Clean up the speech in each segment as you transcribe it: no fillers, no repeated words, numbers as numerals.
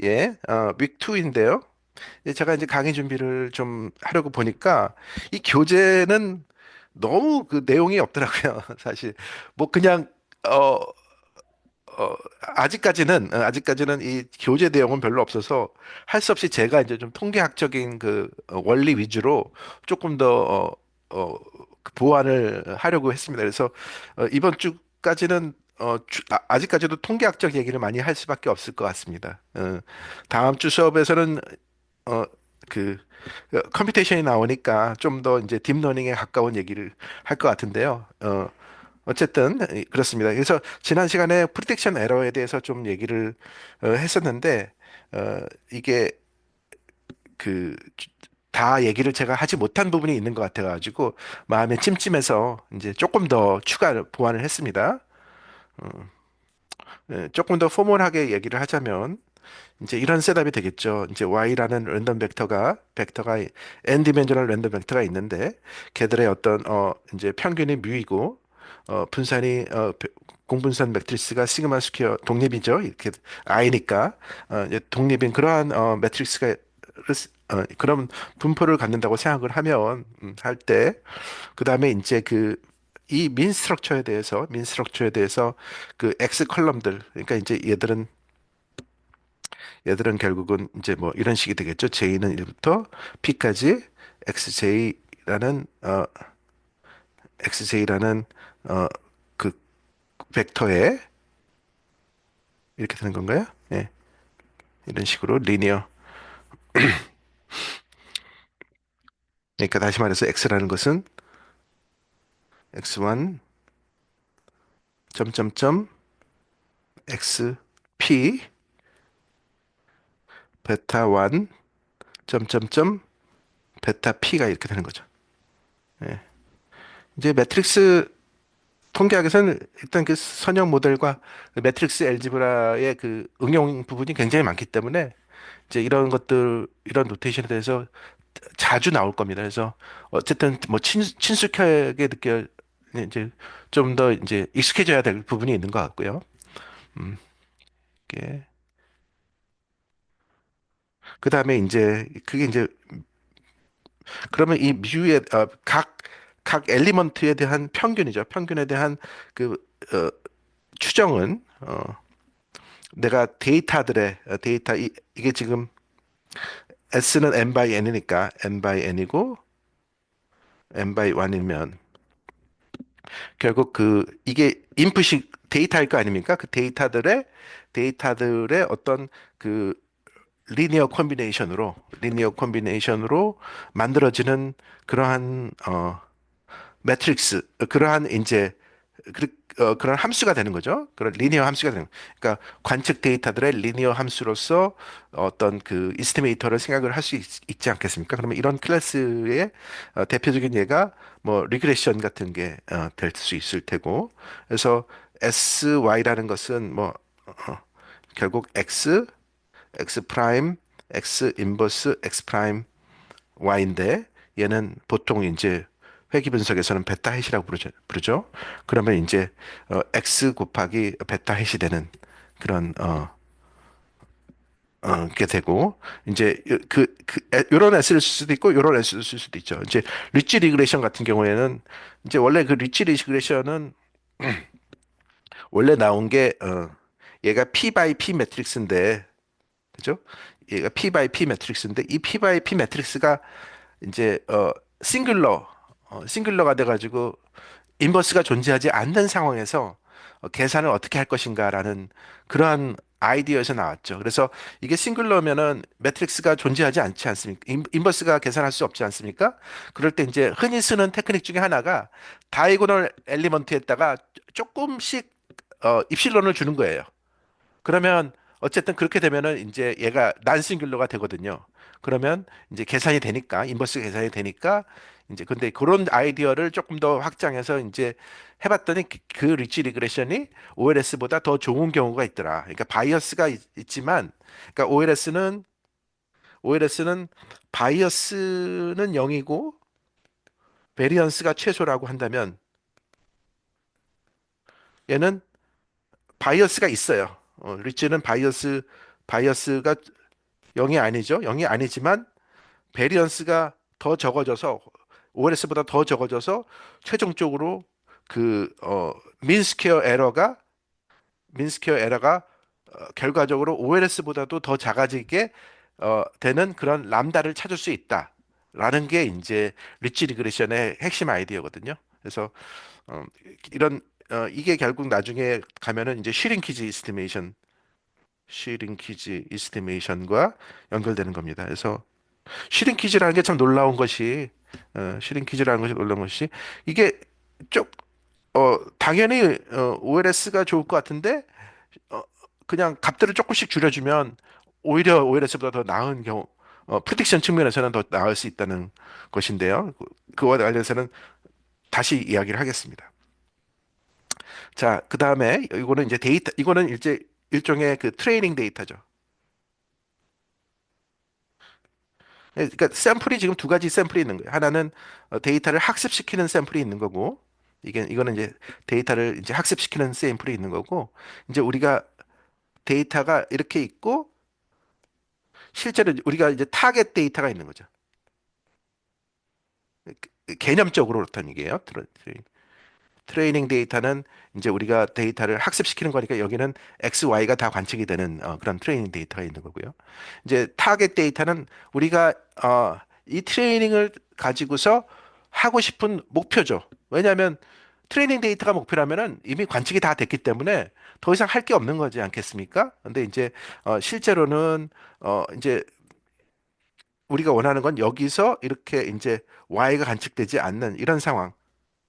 예, 윅 2인데요. 제가 이제 강의 준비를 좀 하려고 보니까 이 교재는 너무 그 내용이 없더라고요. 사실 뭐 그냥 어, 아직까지는 이 교재 내용은 별로 없어서 할 수 없이 제가 이제 좀 통계학적인 그 원리 위주로 조금 더 그 보완을 하려고 했습니다. 그래서 이번 주까지는 아직까지도 통계학적 얘기를 많이 할 수밖에 없을 것 같습니다. 다음 주 수업에서는 어, 그 컴퓨테이션이 나오니까 좀 더 이제 딥러닝에 가까운 얘기를 할 것 같은데요. 어쨌든 그렇습니다. 그래서 지난 시간에 프리딕션 에러에 대해서 좀 얘기를 했었는데 이게 그 다 얘기를 제가 하지 못한 부분이 있는 것 같아가지고 마음에 찜찜해서 이제 조금 더 추가 보완을 했습니다. 조금 더 포멀하게 얘기를 하자면 이제 이런 셋업이 되겠죠. 이제 y라는 랜덤 벡터가 n 디멘sional 랜덤 벡터가 있는데 걔들의 어떤 이제 평균이 뮤이고 분산이 공분산 매트리스가 시그마 스퀘어 독립이죠. 이렇게 i니까 이제 독립인 그러한 매트리스가 그런 분포를 갖는다고 생각을 하면 할 때 그다음에 이제 그 이 민 스트럭처에 대해서 그 X 컬럼들 그러니까 이제 얘들은 결국은 이제 뭐 이런 식이 되겠죠. J는 1부터 P까지 XJ라는 XJ라는 어 그 벡터에 이렇게 되는 건가요? 예. 이런 식으로 리니어. 그러니까 다시 말해서 X라는 것은 X1 점점점 XP 베타 1 점점점 베타 P가 이렇게 되는 거죠. 예. 이제 매트릭스 통계학에서는 일단 그 선형 모델과 그 매트릭스 엘지브라의 그 응용 부분이 굉장히 많기 때문에 이제 이런 것들, 이런 노테이션에 대해서 자주 나올 겁니다. 그래서 어쨌든 뭐 친숙하게 이제 좀 더 이제 익숙해져야 될 부분이 있는 것 같고요. 음, 이게 그 다음에 이제 그게 이제 그러면 이 뮤의 각 엘리먼트에 대한 평균이죠. 평균에 대한 그 추정은 내가 이게 지금 S는 n by n이니까 n by n이고 n by 1이면 결국 그 이게 인풋이 데이터일 거 아닙니까? 그 데이터들의 어떤 그 리니어 콤비네이션으로 만들어지는 그러한 매트릭스 그러한 이제 그런 함수가 되는 거죠. 그런 리니어 함수가 되는. 그러니까 관측 데이터들의 리니어 함수로서 어떤 그 이스티메이터를 생각을 할 수 있지 않겠습니까? 그러면 이런 클래스의 대표적인 예가 뭐 리그레션 같은 게 될 수 있을 테고. 그래서 SY라는 것은 뭐 결국 X 프라임, X 인버스, X 프라임 Y인데 얘는 보통 이제 회귀 분석에서는 베타 해시라고 부르죠. 그러면 이제 X 곱하기 베타 해시 되는 그런 게 되고 이제 요런 S를 쓸 수도 있고 요런 S를 쓸 수도 있죠. 이제 리치 리그레션 같은 경우에는 이제 원래 그 리치 리그레션은 원래 나온 게 얘가 P 바이 P 매트릭스인데 그죠? 얘가 P 바이 P 매트릭스인데 이 P 바이 P 매트릭스가 이제 싱글러가 돼가지고 인버스가 존재하지 않는 상황에서 계산을 어떻게 할 것인가라는 그러한 아이디어에서 나왔죠. 그래서 이게 싱글러면은 매트릭스가 존재하지 않지 않습니까? 인버스가 계산할 수 없지 않습니까? 그럴 때 이제 흔히 쓰는 테크닉 중에 하나가 다이고널 엘리먼트에다가 조금씩 입실론을 주는 거예요. 그러면 어쨌든 그렇게 되면은 이제 얘가 난싱귤러가 되거든요. 그러면 이제 계산이 되니까 인버스 계산이 되니까 이제 근데 그런 아이디어를 조금 더 확장해서 이제 해봤더니 그 리치 리그레션이 OLS보다 더 좋은 경우가 있더라. 그러니까 바이어스가 지만 그러니까 OLS는 바이어스는 0이고 베리언스가 최소라고 한다면 얘는 바이어스가 있어요. 리치는 바이어스가 0이 아니죠. 0이 아니지만 베리언스가 더 적어져서 OLS보다 더 적어져서 최종적으로 그 민스퀘어 에러가 결과적으로 OLS보다도 더 작아지게 되는 그런 람다를 찾을 수 있다라는 게 이제 리치 리그레션의 핵심 아이디어거든요. 그래서 어, 이런 이게 결국 나중에 가면은 이제 슈링키지 이스티메이션과 연결되는 겁니다. 그래서 슈링키즈라는 게 참 놀라운 것이 슈링키즈라는 것이 놀라운 것이 이게 쪽 당연히 OLS가 좋을 것 같은데 어, 그냥 값들을 조금씩 줄여주면 오히려 OLS보다 더 나은 경우 프리딕션 측면에서는 더 나을 수 있다는 것인데요. 그와 관련해서는 다시 이야기를 하겠습니다. 자, 그 다음에 이거는 이제 이거는 이제 일종의 그 트레이닝 데이터죠. 그러니까 샘플이 지금 두 가지 샘플이 있는 거예요. 하나는 데이터를 학습시키는 샘플이 있는 거고, 이거는 이제 데이터를 이제 학습시키는 샘플이 있는 거고, 이제 우리가 데이터가 이렇게 있고, 실제로 우리가 이제 타겟 데이터가 있는 거죠. 개념적으로 그렇다는 얘기예요. 트레이닝 데이터는 이제 우리가 데이터를 학습시키는 거니까 여기는 X, Y가 다 관측이 되는 그런 트레이닝 데이터가 있는 거고요. 이제 타겟 데이터는 우리가 이 트레이닝을 가지고서 하고 싶은 목표죠. 왜냐하면 트레이닝 데이터가 목표라면은 이미 관측이 다 됐기 때문에 더 이상 할 게 없는 거지 않겠습니까? 근데 이제 실제로는 이제 우리가 원하는 건 여기서 이렇게 이제 Y가 관측되지 않는 이런 상황.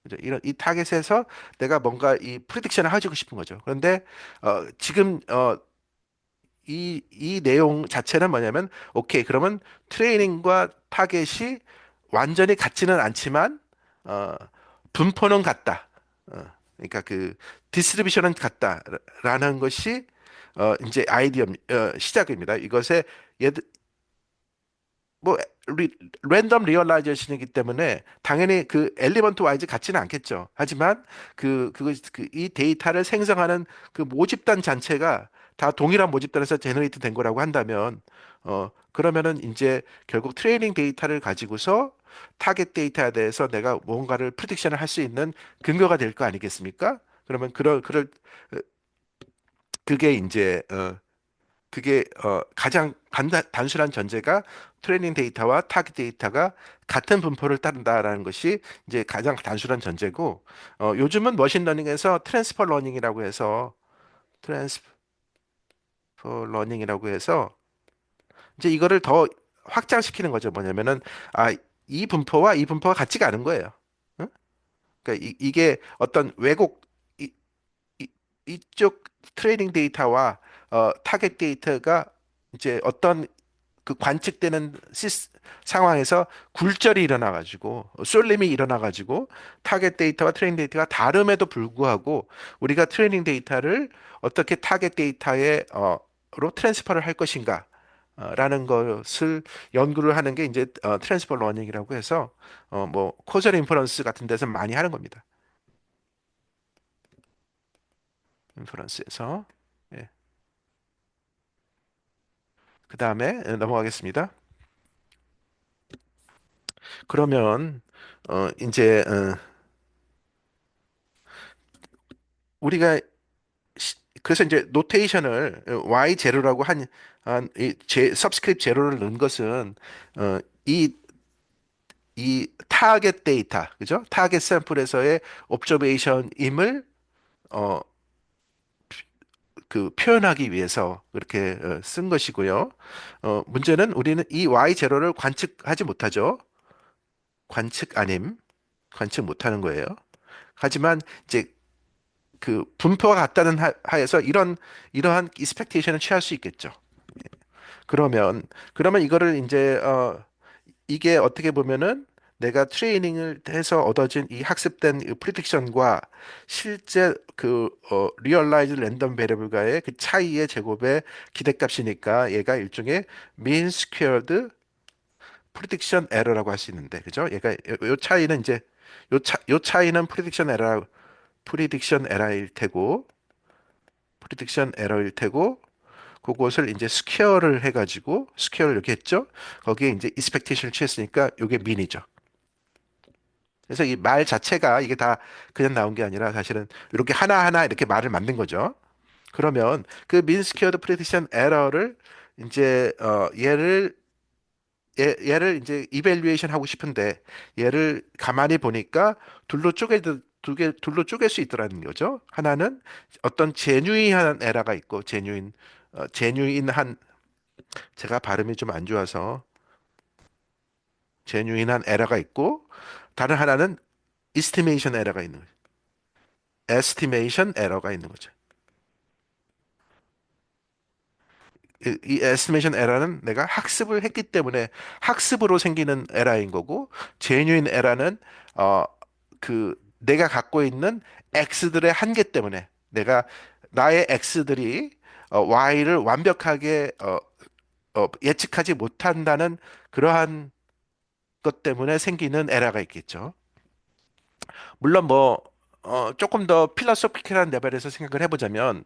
그죠? 이런 이 타겟에서 내가 뭔가 이 프리딕션을 해주고 싶은 거죠. 그런데 지금 이 내용 자체는 뭐냐면 오케이 그러면 트레이닝과 타겟이 완전히 같지는 않지만 어, 분포는 같다. 그러니까 그 디스트리뷰션은 같다라는 것이 이제 아이디어 시작입니다. 이것의 뭐 리, 랜덤 리얼라이제이션이기 때문에 당연히 그 엘리먼트 와이즈 같지는 않겠죠. 하지만 이 데이터를 생성하는 그 모집단 자체가 다 동일한 모집단에서 제너레이트 된 거라고 한다면 그러면은 이제 결국 트레이닝 데이터를 가지고서 타겟 데이터에 대해서 내가 뭔가를 프리딕션을 할 수 있는 근거가 될 거 아니겠습니까? 그러면 어, 그게 이제 가장 단순한 전제가 트레이닝 데이터와 타깃 데이터가 같은 분포를 따른다라는 것이 이제 가장 단순한 전제고 요즘은 머신러닝에서 트랜스퍼 러닝이라고 해서 이제 이거를 더 확장시키는 거죠. 뭐냐면은 이 분포와 이 분포가 같지가 않은 거예요. 응? 그러니까 이게 어떤 왜곡 이, 이, 이쪽 트레이닝 데이터와 타겟 데이터가 이제 어떤 그 관측되는 상황에서 굴절이 일어나가지고 쏠림이 일어나가지고 타겟 데이터와 트레이닝 데이터가 다름에도 불구하고 우리가 트레이닝 데이터를 어떻게 타겟 데이터에 로 트랜스퍼를 할 것인가 라는 것을 연구를 하는 게 이제 트랜스퍼 러닝이라고 해서 뭐 코저럴 인퍼런스 같은 데서 많이 하는 겁니다. 인퍼런스에서 예. 그 다음에 넘어가겠습니다. 그러면 이제 우리가 그래서 이제 노테이션을 y 제로라고 한이 서브스크립트 제로를 넣은 것은 어, 이 이 타겟 데이터 그죠? 타겟 샘플에서의 옵저베이션임을 어, 그 표현하기 위해서 그렇게 쓴 것이고요. 문제는 우리는 이 y 제로를 관측하지 못하죠. 관측 아님, 관측 못하는 거예요. 하지만 이제 그 분포가 같다는 하에서 이러한 이스펙테이션을 취할 수 있겠죠. 그러면 이거를 이제 이게 어떻게 보면은 내가 트레이닝을 해서 얻어진 이 학습된 프리딕션과 실제 리얼라이즈 랜덤 베리블과의 그 차이의 제곱의 기대값이니까 얘가 일종의 mean squared prediction error라고 할 수 있는데 그죠? 얘가 요 차이는 이제 요 차이는 프리딕션 에러일 테고 그것을 이제 스퀘어를 해가지고 스퀘어를 이렇게 했죠. 거기에 이제 expectation을 취했으니까 이게 민이죠. 그래서 이 말 자체가 이게 다 그냥 나온 게 아니라 사실은 이렇게 하나하나 이렇게 말을 만든 거죠. 그러면 그 mean squared prediction error를 이제 얘를 이제 이벨리에이션 하고 싶은데 얘를 가만히 보니까 둘로 쪼갤 수 있더라는 거죠. 하나는 어떤 제뉴인한 에러가 있고 제뉴인한 제가 발음이 좀 안 좋아서 제뉴인한 에러가 있고 다른 하나는 estimation 에러가 있는 거죠. estimation 에러가 있는 거죠. 이 estimation 에러는 내가 학습을 했기 때문에 학습으로 생기는 에러인 거고 genuine 에러는 어 내가 갖고 있는 x들의 한계 때문에 내가 나의 x들이 y를 완벽하게 예측하지 못한다는 그러한 것 때문에 생기는 에러가 있겠죠. 물론 뭐 조금 더 필로소피컬한 레벨에서 생각을 해보자면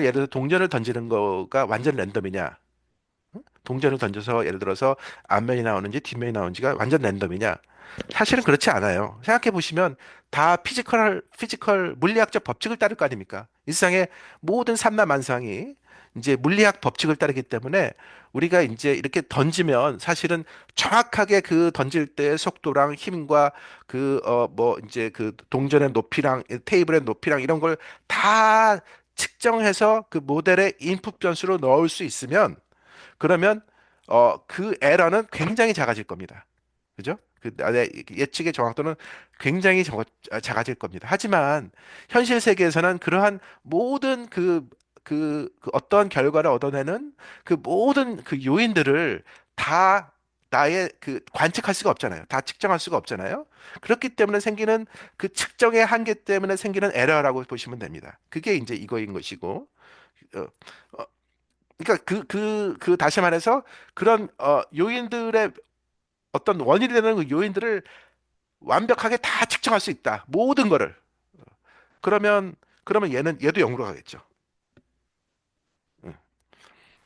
예를 들어 동전을 던지는 거가 완전 랜덤이냐? 동전을 던져서 예를 들어서 앞면이 나오는지 뒷면이 나오는지가 완전 랜덤이냐? 사실은 그렇지 않아요. 생각해 보시면 다 피지컬 물리학적 법칙을 따를 거 아닙니까? 일상의 모든 산나만상이 이제 물리학 법칙을 따르기 때문에 우리가 이제 이렇게 던지면 사실은 정확하게 그 던질 때의 속도랑 힘과 뭐 이제 그 동전의 높이랑 테이블의 높이랑 이런 걸 다 측정해서 그 모델의 인풋 변수로 넣을 수 있으면 그러면 그 에러는 굉장히 작아질 겁니다. 그죠? 예측의 정확도는 굉장히 작아질 겁니다. 하지만 현실 세계에서는 그러한 모든 그 어떠한 결과를 얻어내는 그 모든 그 요인들을 다 나의 관측할 수가 없잖아요. 다 측정할 수가 없잖아요. 그렇기 때문에 생기는 그 측정의 한계 때문에 생기는 에러라고 보시면 됩니다. 그게 이제 이거인 것이고, 어, 어, 그러니까 다시 말해서 그런 요인들의 어떤 원인이 되는 그 요인들을 완벽하게 다 측정할 수 있다. 모든 거를. 그러면 얘도 0으로 가겠죠. 응.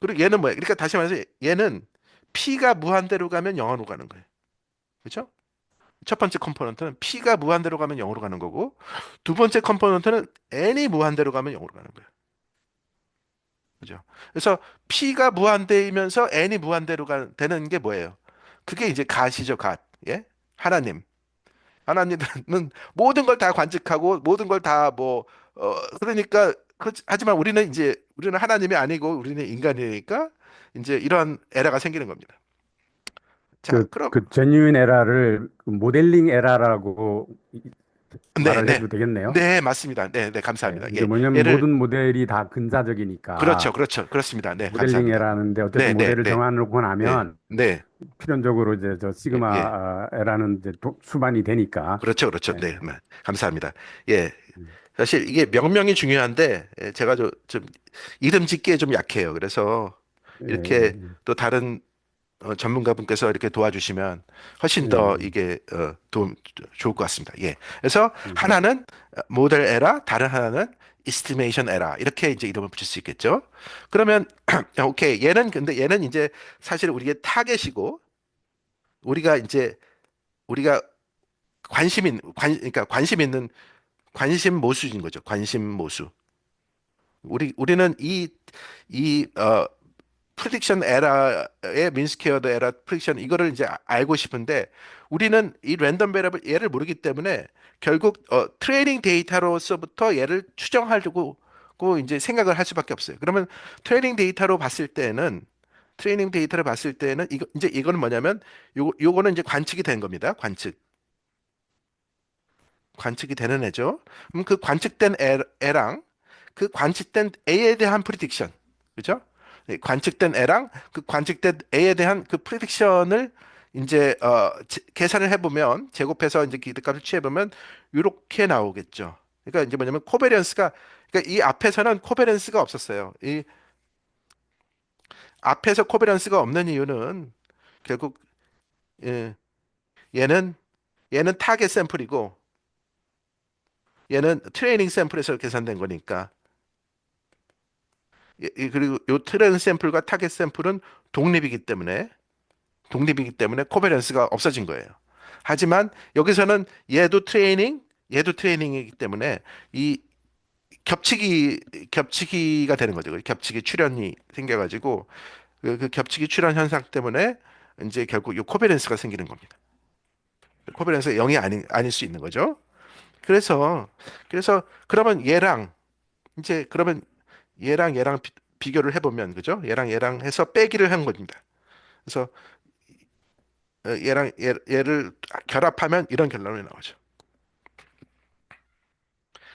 그리고 얘는 뭐야? 그러니까 다시 말해서 얘는 P가 무한대로 가면 0으로 가는 거예요. 그렇죠? 첫 번째 컴포넌트는 P가 무한대로 가면 0으로 가는 거고 두 번째 컴포넌트는 N이 무한대로 가면 0으로 가는 거예요. 그죠? 그래서 P가 무한대이면서 N이 되는 게 뭐예요? 그게 이제 갓이죠, 갓. 예? 하나님. 하나님은 모든 걸 다 관측하고 모든 걸 다 그러니까 하지만 우리는 하나님이 아니고 우리는 인간이니까 이제 이런 에러가 생기는 겁니다. 자, 그럼 그 제뉴인 에라를 그 모델링 에라라고 네, 말을 네. 해도 되겠네요. 네, 맞습니다. 네, 네, 네, 감사합니다. 이게 예. 뭐냐면 얘를 모든 모델이 다 그렇죠. 근사적이니까 그렇죠. 그렇습니다. 네, 모델링 감사합니다. 에라는데 네, 어쨌든 네, 모델을 네. 정하고 네. 나면 네. 필연적으로 이제 저 예. 시그마 예. 에라는 이제 수반이 되니까. 그렇죠. 그렇죠. 네. 네. 감사합니다. 예. 음. 사실 이게 명명이 중요한데 제가 좀 이름 짓기에 좀 약해요. 그래서 예, 이렇게 예, 또 다른 전문가분께서 이렇게 도와주시면 훨씬 예, 더 예. 이게 좋을 것 같습니다. 예. 그래서 음. 하나는 모델 에라, 다른 하나는 estimation 에라 이렇게 이제 이름을 붙일 수 있겠죠. 그러면 오케이. 근데 얘는 이제 사실 우리의 타겟이고 우리가 이제 우리가 그러니까 관심 모수인 거죠. 관심 모수. 우리는 이 프리딕션 에라의 민스퀘어드 에라 프리딕션 이거를 이제 알고 싶은데 우리는 이 랜덤 베리어블 얘를 모르기 때문에 결국 트레이닝 데이터로서부터 얘를 추정하려고 이제 생각을 할 수밖에 없어요. 그러면 트레이닝 데이터로 봤을 때는 트레이닝 데이터를 봤을 때는 이거는 뭐냐면 요거는 이제 관측이 된 겁니다. 관측이 되는 애죠. 그럼 그 관측된 애랑 그 관측된 A에 대한 프리딕션, 그죠? 네, 관측된 애랑 그 관측된 A에 대한 그 프리딕션을 이제 계산을 해보면 제곱해서 이제 기대값을 취해보면 이렇게 나오겠죠. 그러니까 이제 뭐냐면 그러니까 이 앞에서는 코베런스가 없었어요. 이 앞에서 코베런스가 없는 이유는 결국 예, 얘는 타겟 샘플이고 얘는 트레이닝 샘플에서 계산된 거니까 그리고 요 트렌드 샘플과 타겟 샘플은 독립이기 때문에 코베런스가 없어진 거예요. 하지만 여기서는 얘도 트레이닝이기 때문에 이 겹치기가 되는 거죠. 겹치기 출현이 생겨가지고 그 겹치기 출현 현상 때문에 이제 결국 이 코베런스가 생기는 겁니다. 코베런스가 0이 아닐 수 있는 거죠. 그래서 그러면 그러면 얘랑 비교를 해보면 그죠? 얘랑 해서 빼기를 한 겁니다. 그래서 얘를 결합하면 이런 결론이 나오죠.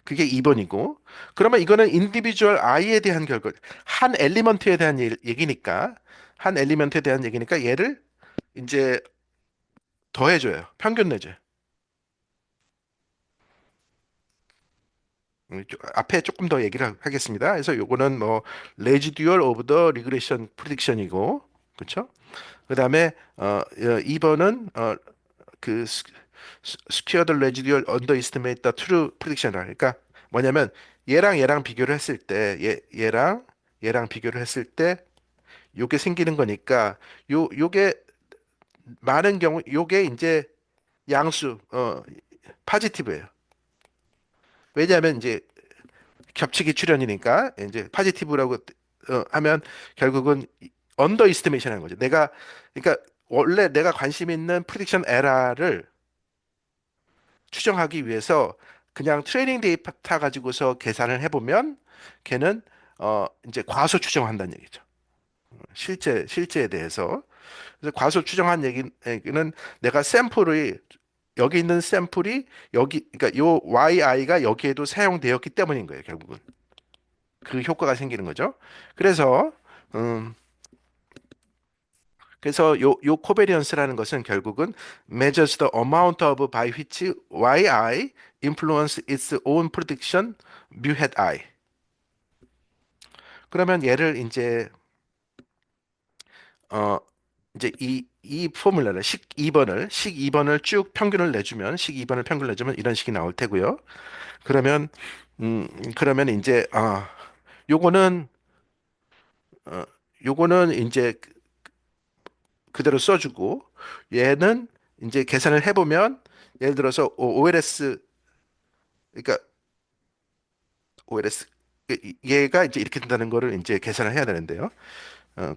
그게 2번이고 그러면 이거는 인디비주얼 I에 대한 한 엘리먼트에 대한 얘기니까 얘를 이제 더해줘요. 평균 내줘요. 앞에 조금 더 얘기를 하겠습니다. 그래서 요거는 뭐 residual of the regression prediction이고 그렇죠? 그다음에 2번은 그 squared residual underestimate the true prediction이라 그러니까 뭐냐면 얘랑 비교를 했을 때 얘랑 비교를 했을 때 요게 생기는 거니까 요게 많은 경우 요게 이제 양수 파지티브예요. 왜냐하면 이제 겹치기 출현이니까 이제 파지티브라고 하면 결국은 언더 이스티메이션 하는 거죠. 그러니까 원래 내가 관심 있는 프리딕션 에러를 추정하기 위해서 그냥 트레이닝 데이터 가지고서 계산을 해보면 걔는 이제 과소 추정한다는 얘기죠. 실제에 대해서. 그래서 과소 추정한 얘기는 내가 여기 있는 샘플이 그러니까 요 YI가 여기에도 사용되었기 때문인 거예요, 결국은. 그 효과가 생기는 거죠. 그래서 음, 요 코베리언스라는 것은 결국은 measures the amount of by which yi influence its own prediction mu hat i. 그러면 얘를 어 이제 이 포뮬러를 식 2번을 쭉 평균을 내주면 이런 식이 나올 테고요. 그러면 그러면 이제 요거는 어 요거는 이제 그대로 써주고 얘는 이제 계산을 해보면 예를 들어서 OLS 그러니까 OLS 얘가 이제 이렇게 된다는 거를 이제 계산을 해야 되는데요.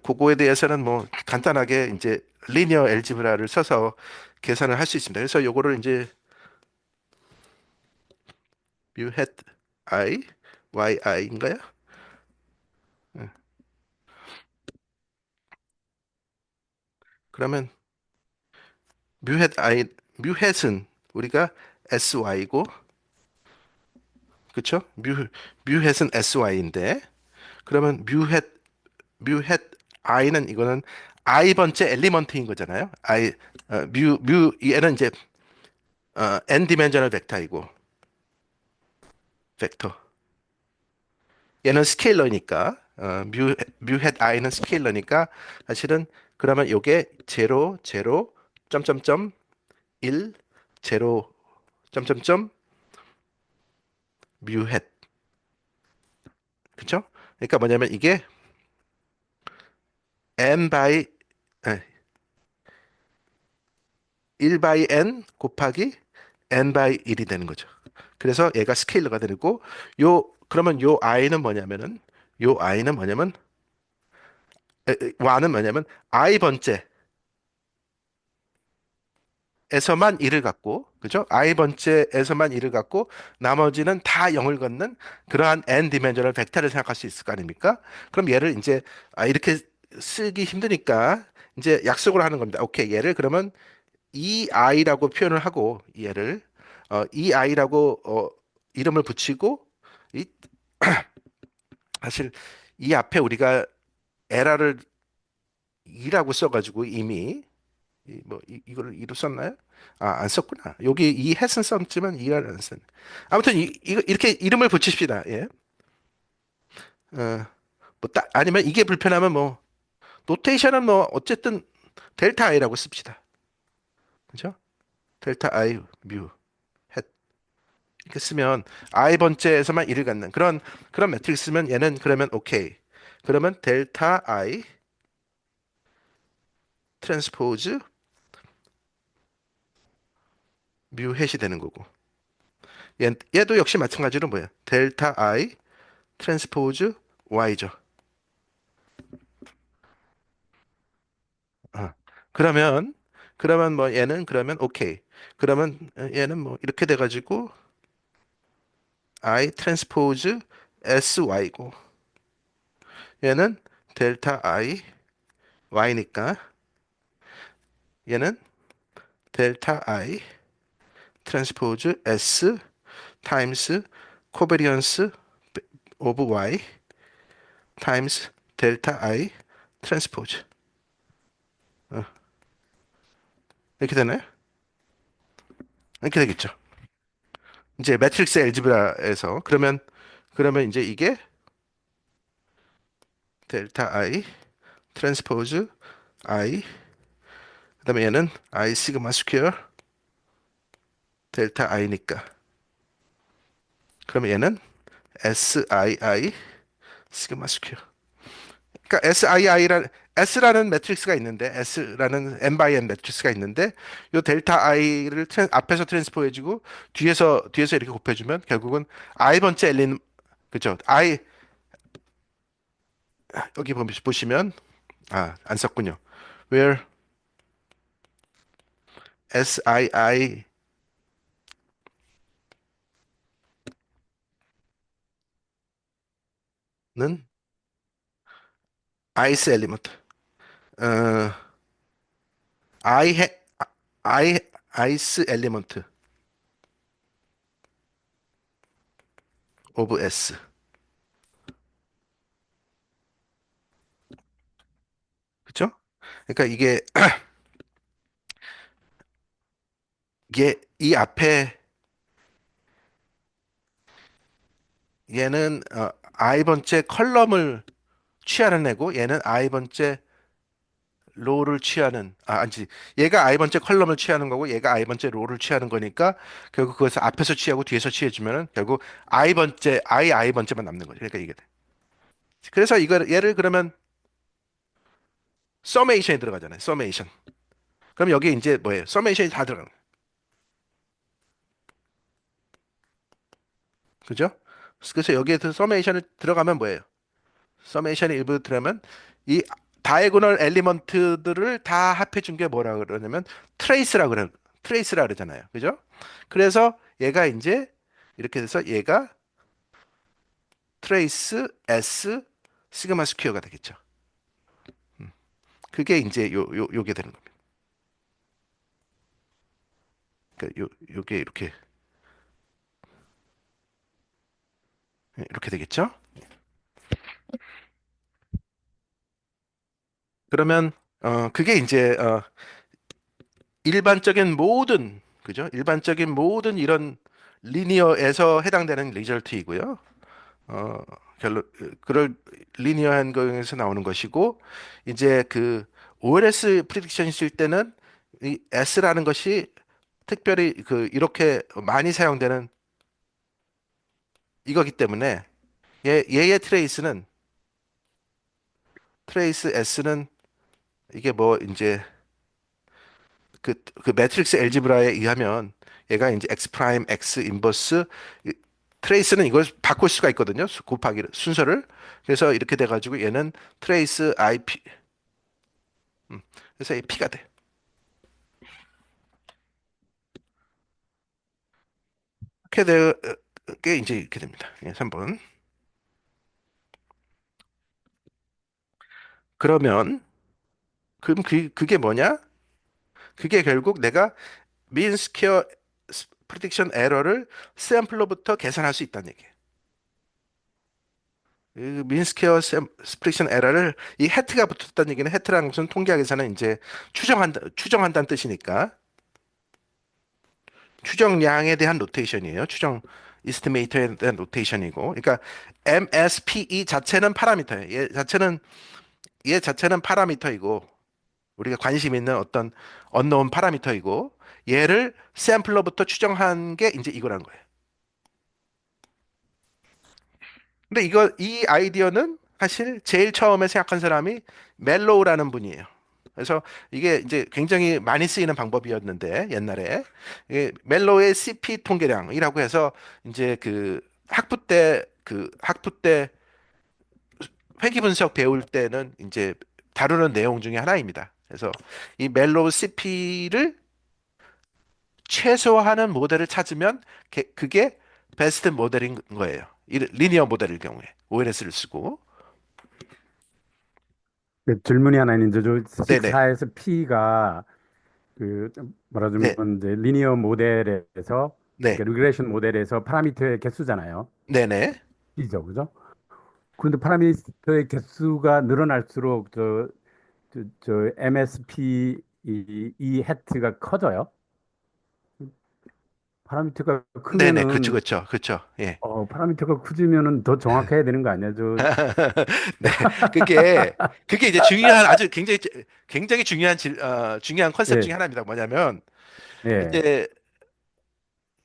그거에 대해서는 뭐 간단하게 이제 리니어 엘지브라를 써서 계산을 할 수 있습니다. 그래서 요거를 이제 mu hat i yi인가요? 그러면 mu hat i mu hat은 우리가 sy고 그쵸? mu hat은 sy인데 그러면 mu hat i는 이거는 i 번째 엘리먼트인 거잖아요. 얘는 이제 n 디멘셔널 벡터이고 벡터. 얘는 스케일러니까 mu hat i는 스케일러니까 사실은 그러면 요게 제로 제로 점점점 1 제로 점점점 mu hat 그쵸? 그러니까 뭐냐면 이게 n 바이 1 바이 n 곱하기 n 바이 1이 되는 거죠. 그래서 얘가 스케일러가 되고 그러면 요 i는 뭐냐면 와는 뭐냐면 i 번째 에서만 1을 갖고 그죠? i 번째에서만 1을 갖고 나머지는 다 0을 걷는 그러한 n 디멘sional 벡터를 생각할 수 있을 거 아닙니까? 그럼 얘를 이제 이렇게 쓰기 힘드니까 이제 약속을 하는 겁니다. 오케이, 얘를 그러면 이 i라고 표현을 하고 얘를 이 i라고 이름을 붙이고 이 사실 이 앞에 우리가 에라를 2라고 써가지고 이미 이거를 2로 썼나요? 안 썼구나. 여기 이 햇은 썼지만 이를 안 썼네. 아무튼 이렇게 이름을 붙이십시다. 예. 아니면 이게 불편하면 뭐 노테이션은 뭐 어쨌든 델타 i라고 씁시다. 그죠? 델타 i 뮤 햇 이렇게 쓰면 i 번째에서만 1을 갖는 그런 매트릭스면 얘는 그러면 오케이. 그러면 델타 I 트랜스포즈 뮤 햇이 되는 거고. 얘도 역시 마찬가지로 뭐야? 델타 I 트랜스포즈 Y죠. 어. 그러면 뭐 얘는 그러면 오케이. 그러면 얘는 뭐 이렇게 돼가지고 I 트랜스포즈 SY고 얘는 델타 I Y니까 얘는 델타 I 트랜스포즈 S 타임스 코베리언스 오브 Y 타임스 델타 I 트랜스포즈 이렇게 되나요? 이렇게 되겠죠. 이제 매트릭스 엘지브라에서 그러면 이제 이게 델타 I 트랜스포즈 I 그다음에 얘는 I 시그마 스퀘어 델타 I니까 그러면 얘는 SII 시그마 스퀘어. 그러니까 S라는 매트릭스가 있는데 S라는 n 바이 n 매트릭스가 있는데 요 델타 I를 앞에서 트랜스포해주고 뒤에서 이렇게 곱해주면 결국은 I 번째 엘린 그죠? I 여기 보시면 안 썼군요. Where SII는 아이스 엘리먼트. 어, I 해 I 아이스 엘리먼트 오브 S. 그죠? 그러니까 이게 이 앞에 얘는 I 번째 컬럼을 취하는 애고 얘는 I 번째 로를 취하는 아니지 얘가 I 번째 컬럼을 취하는 거고 얘가 I 번째 로를 취하는 거니까 결국 그것을 앞에서 취하고 뒤에서 취해주면은 결국 I 번째만 남는 거죠. 그러니까 이게 돼. 그래서 이거 얘를 그러면 서메이션이 들어가잖아요. 서메이션. 그럼 여기 이제 뭐예요? 서메이션이 다 들어가는 거예요. 그죠? 그래서 여기에서 서메이션을 들어가면 뭐예요? 서메이션이 일부 들어가면 이 다이고널 엘리먼트들을 다 합해 준 게 뭐라 그러냐면 트레이스라 그러잖아요. 그죠? 그래서 얘가 이제 이렇게 돼서 얘가 트레이스 S 시그마 스퀘어가 되겠죠. 그게 이제 요게 되는 겁니다. 그러니까 요게 이렇게 되겠죠? 그러면 그게 이제 일반적인 모든 그죠? 일반적인 모든 이런 리니어에서 해당되는 리절트이고요. 어, 그럴 리니어한 거에서 나오는 것이고 이제 그 OLS 프리딕션 쓸 때는 이 S라는 것이 특별히 그 이렇게 많이 사용되는 이거기 때문에 얘의 트레이스 S는 이게 뭐 이제 그 매트릭스 엘지브라에 의하면 얘가 이제 x 프라임 x 인버스 트레이스는 이걸 바꿀 수가 있거든요. 곱하기 순서를. 그래서 이렇게 돼 가지고 얘는 트레이스 IP 그래서 이 P가 돼. 이렇게 되게 이제 이렇게 됩니다. 예, 3번. 그러면 그럼 그게 뭐냐? 그게 결국 내가 민 스퀘어 프리딕션 에러를 샘플로부터 계산할 수 있다는 얘기예요. 그 민스퀘어 스프레션 에러를 이 해트가 붙었다는 얘기는 해트라는 것은 통계학에서는 이제 추정한다는 뜻이니까 추정량에 대한 노테이션이에요. 추정 이스티메이터에 대한 노테이션이고, 그러니까 MSPE 자체는 파라미터예요. 얘 자체는 파라미터이고 우리가 관심 있는 어떤 언노운 파라미터이고 얘를 샘플러부터 추정한 게 이제 이거라는 거예요. 근데 이 아이디어는 사실 제일 처음에 생각한 사람이 멜로우라는 분이에요. 그래서 이게 이제 굉장히 많이 쓰이는 방법이었는데 옛날에 이게 멜로우의 CP 통계량이라고 해서 이제 그 학부 때 회귀 분석 배울 때는 이제 다루는 내용 중에 하나입니다. 그래서 이 멜로우 CP를 최소화하는 모델을 찾으면 그게 베스트 모델인 거예요. 리니어 모델일 경우에 ONS를 쓰고. 그 질문이 하나 있는데, 저 네네. 식사에서 P가 그 네. 말하자면 이제 리니어 모델에서, 네. 그러니까 리그레이션 모델에서 파라미터의 개수잖아요. 네네. P죠, 그죠? 그런데 파라미터의 개수가 늘어날수록 저 MSP 이 해트가 커져요. 파라미터가 네네. 그쵸, 크면은 그쵸, 그쵸. 예. 파라미터가 커지면은 더 정확해야 되는 거 아니야? 네. 그게, 그게 이제 중요한, 아주 굉장히 중요한 컨셉 중에 예, 하나입니다. 뭐냐면, 예. 이제,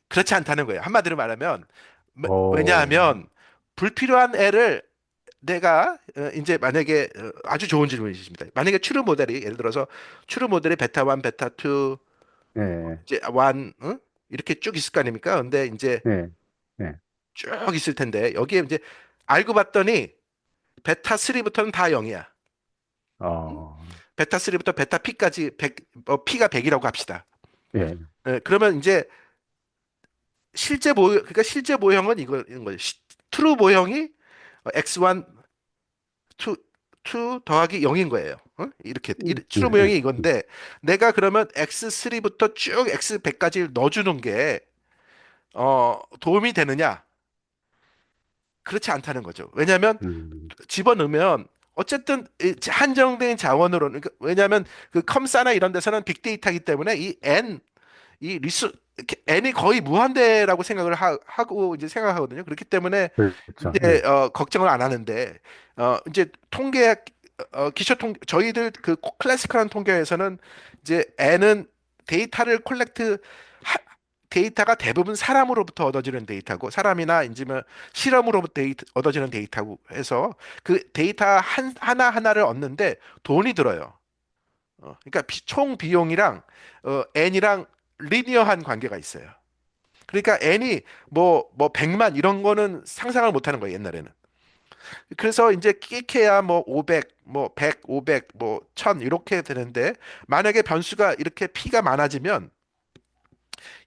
그렇지 않다는 거예요. 한마디로 말하면, 어, 왜냐하면, 불필요한 애를 내가, 이제 만약에, 아주 좋은 질문이십니다. 만약에 추르 모델이, 예를 들어서, 추르 모델이 베타 1, 베타 2, 예, 이제 1, 응? 이렇게 쭉 있을 거 아닙니까? 근데 이제 예, 예. 쭉 있을 텐데, 여기에 이제, 알고 봤더니, 베타 3부터는 다 0이야. 어, 베타 3부터 베타 P까지 P가 100이라고 합시다. 예. 그러면 이제 그러니까 실제 모형은 이런 거예요. 트루 모형이 X1, 2 더하기 0인 거예요. 이렇게 예, 트루 예. 모형이 이건데 내가 그러면 X3부터 쭉 X100까지 넣어주는 게 도움이 되느냐? 그렇지 않다는 거죠. 왜냐하면 음, 집어넣으면 어쨌든 한정된 자원으로 그러니까 왜냐하면 그 컴사나 이런 데서는 빅데이터이기 때문에 이 이렇게 n이 거의 무한대라고 생각을 하고 이제 생각하거든요. 그렇기 때문에 그렇죠. 이제 예. 걱정을 안 하는데 이제 저희들 그 클래시컬한 통계에서는 이제 n은 데이터를 콜렉트 하- 데이터가 대부분 사람으로부터 얻어지는 데이터고 사람이나 이제 뭐 실험으로부터 얻어지는 데이터고 해서 그 데이터 하나하나를 얻는데 돈이 들어요. 그러니까 총 비용이랑 n이랑 리니어한 관계가 있어요. 그러니까 n이 뭐 100만 이런 거는 상상을 못 하는 거예요, 옛날에는. 그래서 이제 끼케야 뭐 500, 뭐 100, 500, 뭐 1000 이렇게 되는데 만약에 변수가 이렇게 P가 많아지면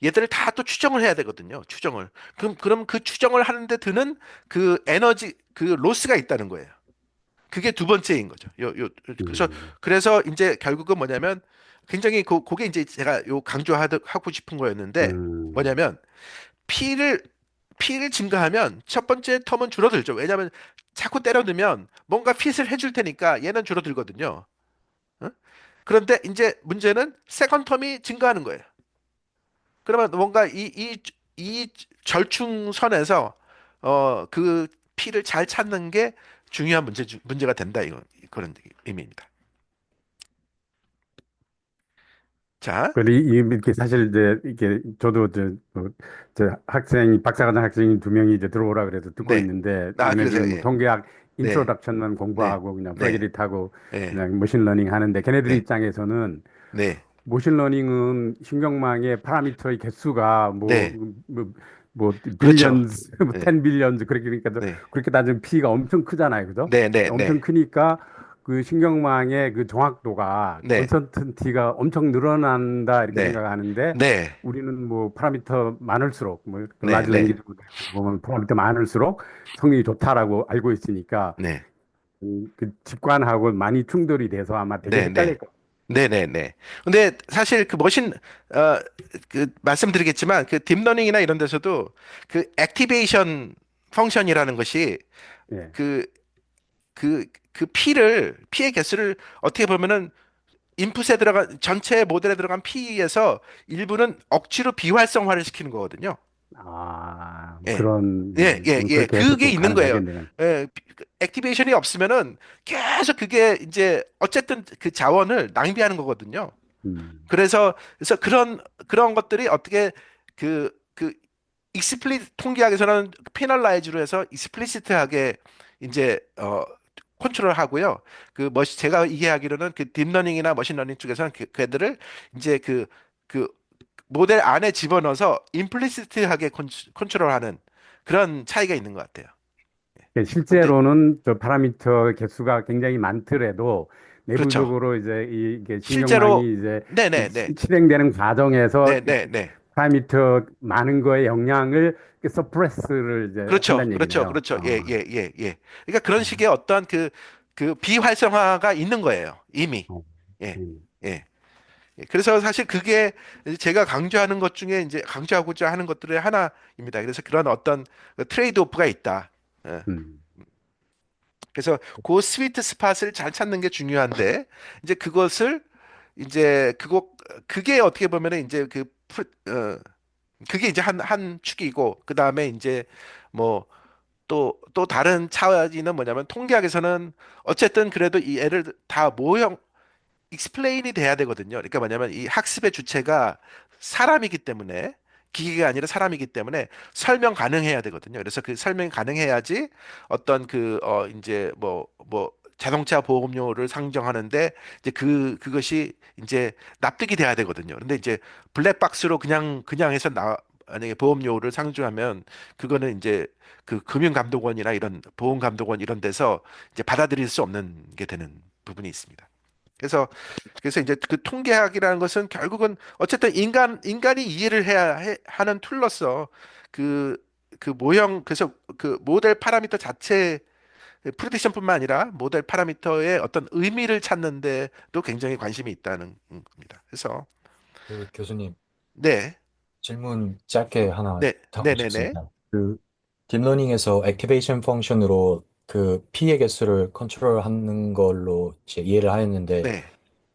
얘들을 다 또 추정을 해야 되거든요. 추정을. 그럼 그 추정을 하는데 드는 그 에너지 그 로스가 있다는 거예요. 그게 두 번째인 거죠. 그래서 음, 이제 결국은 뭐냐면 굉장히 그게 이제 제가 하고 싶은 거였는데 음, 뭐냐면 피를 피를 증가하면 첫 번째 텀은 줄어들죠. 왜냐하면 자꾸 때려 넣으면 뭔가 핏을 해줄 테니까 얘는 줄어들거든요. 어? 그런데 이제 문제는 세컨 텀이 증가하는 거예요. 그러면 뭔가 이 절충선에서 그 피를 잘 찾는 게 중요한 문제가 된다 그런 의미입니다. 자, 이렇게 사실 이제 이게 저도 저 학생이 박사과정 학생이 두 명이 이제 들어오라 그래서 듣고 네. 있는데 그래서 얘네들은 뭐 예. 통계학 네. 인트로덕션만 네. 공부하고 그냥 네. 프로게리트하고 네. 그냥 머신러닝 하는데 걔네들 네. 입장에서는 네. 머신러닝은 신경망의 파라미터의 개수가 네. 뭐, 뭐 그렇죠. 빌리언즈, 네. 10 빌리언즈 그렇게 그러니까 네. 그렇게 따지면 P가 엄청 크잖아요, 그죠? 네. 네. 엄청 네. 크니까 그 신경망의 그 정확도가 네. 컨서턴티가 엄청 늘어난다 이렇게 네. 생각하는데 네. 우리는 뭐 파라미터 많을수록 뭐 네. 라지 네. 랭귀지 보면 파라미터 많을수록 성능이 좋다라고 알고 있으니까 네. 그 직관하고 많이 충돌이 돼서 아마 되게 네. 헷갈릴 네. 거예요. 네네네. 근데 사실 어, 말씀드리겠지만, 그 딥러닝이나 이런 데서도 그 액티베이션 펑션이라는 것이 예. 그, 피의 개수를 어떻게 보면은 전체 모델에 들어간 피에서 일부는 억지로 비활성화를 시키는 거거든요. 예. 예, 예, 예. 그렇게 해서 그게 또 있는 거예요. 가능하겠네요. 액티베이션이 없으면은 계속 그게 이제 어쨌든 그 자원을 낭비하는 거거든요. 음, 그래서 그런 것들이 어떻게 그 익스플리 통계학에서는 페널라이즈로 해서 익스플리시트하게 이제 컨트롤 하고요. 제가 이해하기로는 그 딥러닝이나 머신러닝 쪽에서는 걔들을 이제 그 모델 안에 집어넣어서 임플리시트하게 컨트롤하는 그런 차이가 있는 것 같아요. 예, 근데 실제로는 저 파라미터 개수가 굉장히 많더라도 그렇죠. 내부적으로 이제 이게 실제로 신경망이 이제 네네네 실행되는 과정에서 네네네 파라미터 많은 거의 영향을 서프레스를 이제 그렇죠 한다는 그렇죠 얘기네요. 그렇죠 예 예 예 예. 그러니까 그런 식의 어떤 그 비활성화가 있는 거예요 이미. 어, 예 음, 예. 예, 그래서 사실 그게 제가 강조하는 것 중에 이제 강조하고자 하는 것들의 하나입니다. 그래서 그런 어떤 트레이드 오프가 있다. 예. 음, 그래서 그 스위트 스팟을 잘 찾는 게 중요한데 이제 그것을 이제 그게 어떻게 보면은 이제 그게 이제 한 축이고 그 다음에 이제 뭐 또 다른 차이는 뭐냐면 통계학에서는 어쨌든 그래도 이 애를 다 모형 익스플레인이 돼야 되거든요. 그러니까 뭐냐면 이 학습의 주체가 사람이기 때문에 기계가 아니라 사람이기 때문에 설명 가능해야 되거든요. 그래서 그 설명이 가능해야지 어떤 이제 자동차 보험료를 상정하는데 이제 그것이 이제 납득이 돼야 되거든요. 근데 이제 블랙박스로 그냥 해서 만약에 보험료를 상정하면 그거는 이제 그 금융감독원이나 이런 보험감독원 이런 데서 이제 받아들일 수 없는 게 되는 부분이 있습니다. 그래서 이제 그 통계학이라는 것은 결국은 어쨌든 인간이 이해를 하는 툴로서 그 그래서 그 모델 파라미터 자체 프리딕션뿐만 아니라 모델 파라미터의 어떤 의미를 찾는데도 굉장히 관심이 있다는 겁니다. 그래서 그 교수님, 네, 질문 짧게 하나 네, 하고 네, 네, 네, 싶습니다. 그 딥러닝에서 액티베이션 펑션으로 그 P의 개수를 컨트롤하는 걸로 이제 이해를 하였는데 네.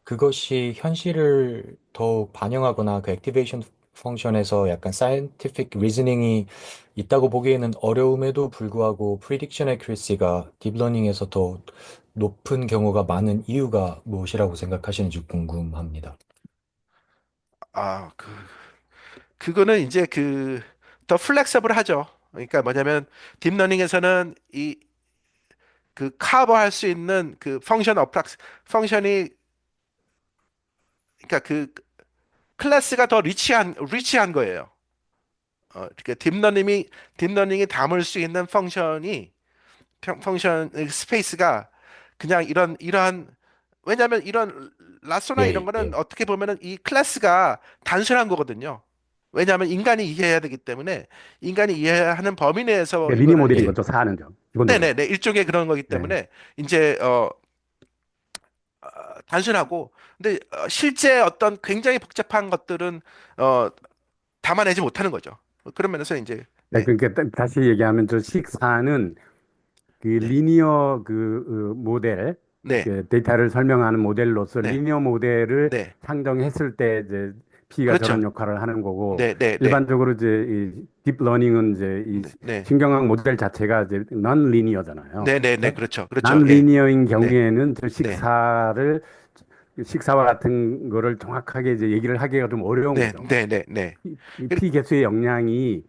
그것이 현실을 더욱 반영하거나 그 액티베이션 펑션에서 약간 사이언티픽 리즈닝이 있다고 보기에는 어려움에도 불구하고 프리딕션 애큐리시가 딥러닝에서 더 높은 경우가 많은 이유가 무엇이라고 생각하시는지 궁금합니다. 아, 그거는 이제 더 플렉서블 하죠. 그러니까 뭐냐면 딥러닝에서는 커버할 수 있는 그 펑션이 그러니까 클래스가 더 리치한 거예요. 그러니까 딥러닝이 담을 수 있는 펑션 스페이스가 그냥 이러한 왜냐하면 이런 라쏘나 이런 예, 거는 예. 어떻게 보면은 이 클래스가 단순한 거거든요. 왜냐하면 인간이 이해해야 되기 때문에 인간이 이해하는 범위 내에서 그러니까 리니어 이거를 모델인 거죠, 사하는 점 기본적으로. 네네네 일종의 그런 거기 네. 때문에 이제 단순하고 근데 실제 어떤 굉장히 복잡한 것들은 어, 담아내지 못하는 거죠. 그런 면에서 이제 네, 네, 그러니까 다시 얘기하면 저 식사는 그 네, 리니어 모델, 네, 그 데이터를 설명하는 모델로서 네, 리니어 모델을 네, 상정했을 때 이제 P가 그렇죠. 저런 역할을 하는 거고, 네, 네, 네, 일반적으로 이제 이 딥러닝은 이제 이 네, 네, 신경학 모델 자체가 이제 non 리니어잖아요. 네, 네, 네, 그죠? 그렇죠, 그렇죠. non 예, 리니어인 네, 경우에는 저 네, 식사와 같은 거를 정확하게 이제 얘기를 하기가 좀 어려운 네, 거죠. 네, 네, 네, 이 그- P 개수의 영향이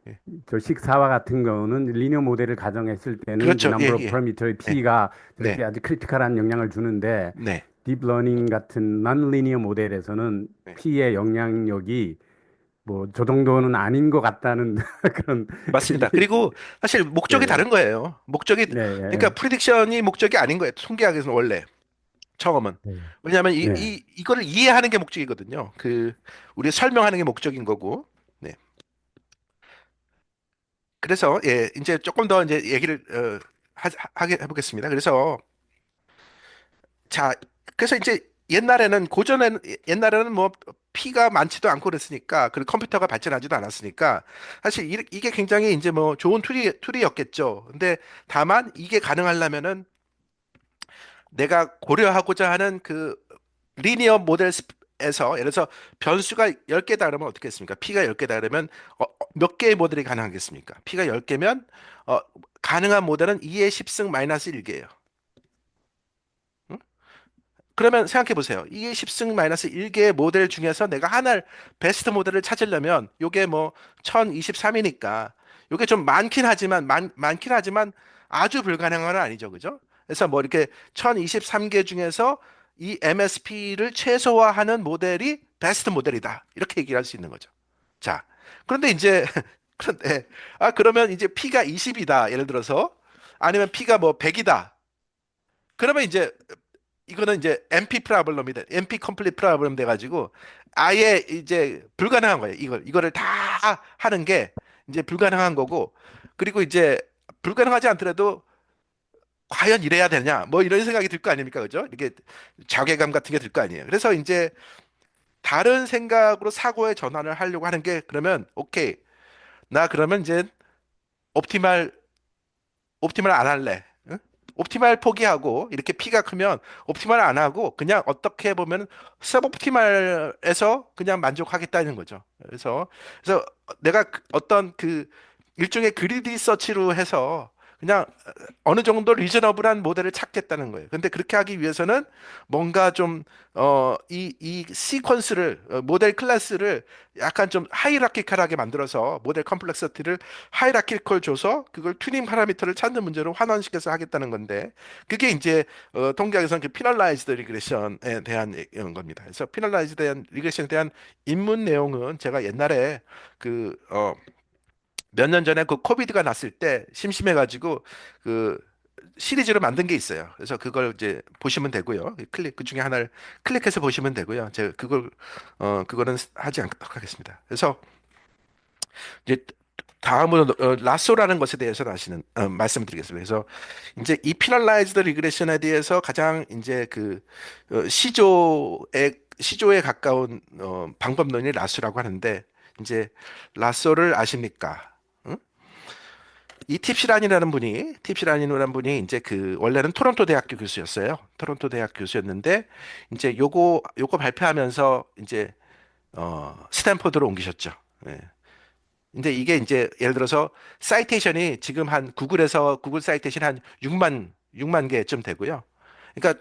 예, 저 식사와 같은 경우는 리니어 모델을 가정했을 때는 그 그렇죠. 예, 넘버 오브 예, 퍼미터의 네, P가 저렇게 네, 아주 크리티컬한 영향을 주는데 네, 딥러닝 같은 non 리니어 모델에서는 네. P의 영향력이 뭐 저 정도는 아닌 것 같다는 그런 맞습니다. 그리고 사실 목적이 예, 다른 거예요. 네, 그러니까 예, 프리딕션이 목적이 아닌 거예요. 통계학에서는 원래 처음은. 네. 왜냐하면 예. 이거를 이해하는 게 목적이거든요. 우리 설명하는 게 목적인 거고. 네. 그래서 예, 이제 조금 더 이제 얘기를 하게 해보겠습니다. 자, 그래서 이제 옛날에는 뭐 피가 많지도 않고 그랬으니까 그리고 컴퓨터가 발전하지도 않았으니까 사실 이게 굉장히 이제 뭐 좋은 툴이었겠죠. 근데 다만 이게 가능하려면은 내가 고려하고자 하는 그 리니어 모델에서 예를 들어서 변수가 10개다 그러면 어떻게 했습니까? P가 10개다 그러면 몇 개의 모델이 가능하겠습니까? P가 10개면 가능한 모델은 2의 10승 마이너스 1개예요. 그러면 생각해 보세요. 2의 10승 마이너스 1개의 모델 중에서 내가 하나를 베스트 모델을 찾으려면 요게 뭐 1023이니까 요게 좀 많긴 하지만 아주 불가능한 건 아니죠. 그죠? 그래서 뭐 이렇게 1023개 중에서 이 MSP를 최소화하는 모델이 베스트 모델이다. 이렇게 얘기를 할 수 있는 거죠. 자, 그런데 이제 그런데 그러면 이제 P가 20이다. 예를 들어서 아니면 P가 뭐 100이다. 그러면 이제 이거는 이제 MP 프로블럼이 돼. MP 컴플릿 프로블럼 돼 가지고 아예 이제 불가능한 거예요. 이거를 다 하는 게 이제 불가능한 거고 그리고 이제 불가능하지 않더라도 과연 이래야 되냐? 뭐 이런 생각이 들 거 아닙니까? 그죠? 이게 자괴감 같은 게 들 거 아니에요. 그래서 이제 다른 생각으로 사고의 전환을 하려고 하는 게 그러면 오케이. 나 그러면 이제 옵티말 옵티말 안 할래. 응? 옵티말 포기하고 이렇게 P가 크면 옵티말 안 하고 그냥 어떻게 보면 서브옵티말에서 그냥 만족하겠다는 거죠. 그래서 내가 어떤 그 일종의 그리디 서치로 해서 그냥 어느 정도 리저너블한 모델을 찾겠다는 거예요. 근데 그렇게 하기 위해서는 뭔가 좀, 이 시퀀스를, 모델 클래스를 약간 좀 하이라키컬하게 만들어서 모델 컴플렉서티를 하이라키컬 줘서 그걸 튜닝 파라미터를 찾는 문제로 환원시켜서 하겠다는 건데 그게 이제, 통계학에서는 그 피널라이즈드 리그레션에 대한 겁니다. 그래서 피널라이즈드 대한 리그레션에 대한 입문 내용은 제가 옛날에 그, 몇 년 전에 그 코비드가 났을 때 심심해가지고 그 시리즈로 만든 게 있어요. 그래서 그걸 이제 보시면 되고요. 그 중에 하나를 클릭해서 보시면 되고요. 제가 그거는 하지 않도록 하겠습니다. 그래서 이제 다음으로 라쏘라는 것에 대해서 말씀드리겠습니다. 그래서 이제 이 피널라이즈드 리그레션에 대해서 가장 이제 그 시조에 가까운 방법론이 라쏘라고 하는데 이제 라쏘를 아십니까? 응? 이 팁시라니라는 분이 이제 그 원래는 토론토 대학교 교수였어요. 토론토 대학 교수였는데 이제 요거 발표하면서 이제 스탠포드로 옮기셨죠. 예. 근데 이게 이제 예를 들어서 사이테이션이 지금 한 구글 사이테이션 한 6만 개쯤 되고요. 그러니까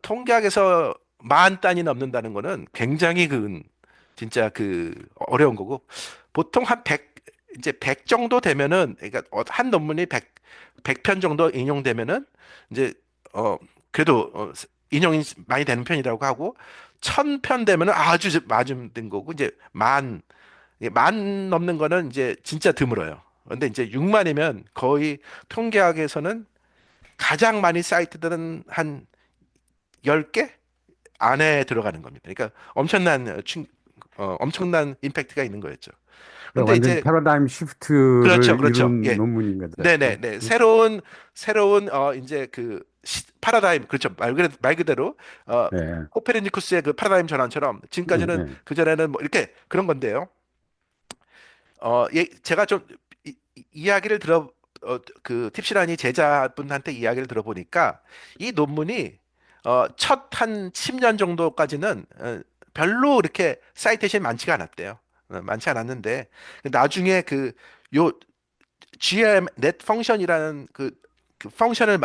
통계학에서 만 단위 넘는다는 거는 굉장히 진짜 어려운 거고 보통 한 100, 이제 100 정도 되면은 그러니까 한 논문이 100편 정도 인용되면은 이제 어 그래도 인용이 많이 되는 편이라고 하고 1000편 되면은 아주 맞은 된 거고 이제 만 넘는 거는 이제 진짜 드물어요. 근데 이제 6만이면 거의 통계학에서는 가장 많이 사이트들은 한 10개 안에 들어가는 겁니다. 그러니까 엄청난 임팩트가 있는 거였죠. 그러니까 근데 완전히 이제 패러다임 그렇죠, 시프트를 그렇죠. 이룬 예. 논문인 거죠. 네네네. 새로운, 이제 파라다임, 그렇죠. 말 그대로, 어, 예, 코페르니쿠스의 그 파라다임 전환처럼 지금까지는 예, 그전에는 뭐 이렇게 그런 건데요. 제가 좀 이야기를 그 팁시라니 제자분한테 이야기를 들어보니까 이 논문이 첫 한 10년 정도까지는 별로 이렇게 사이테이션이 많지가 않았대요. 많지 않았는데 나중에 요 GM 넷 펑션이라는 그 펑션을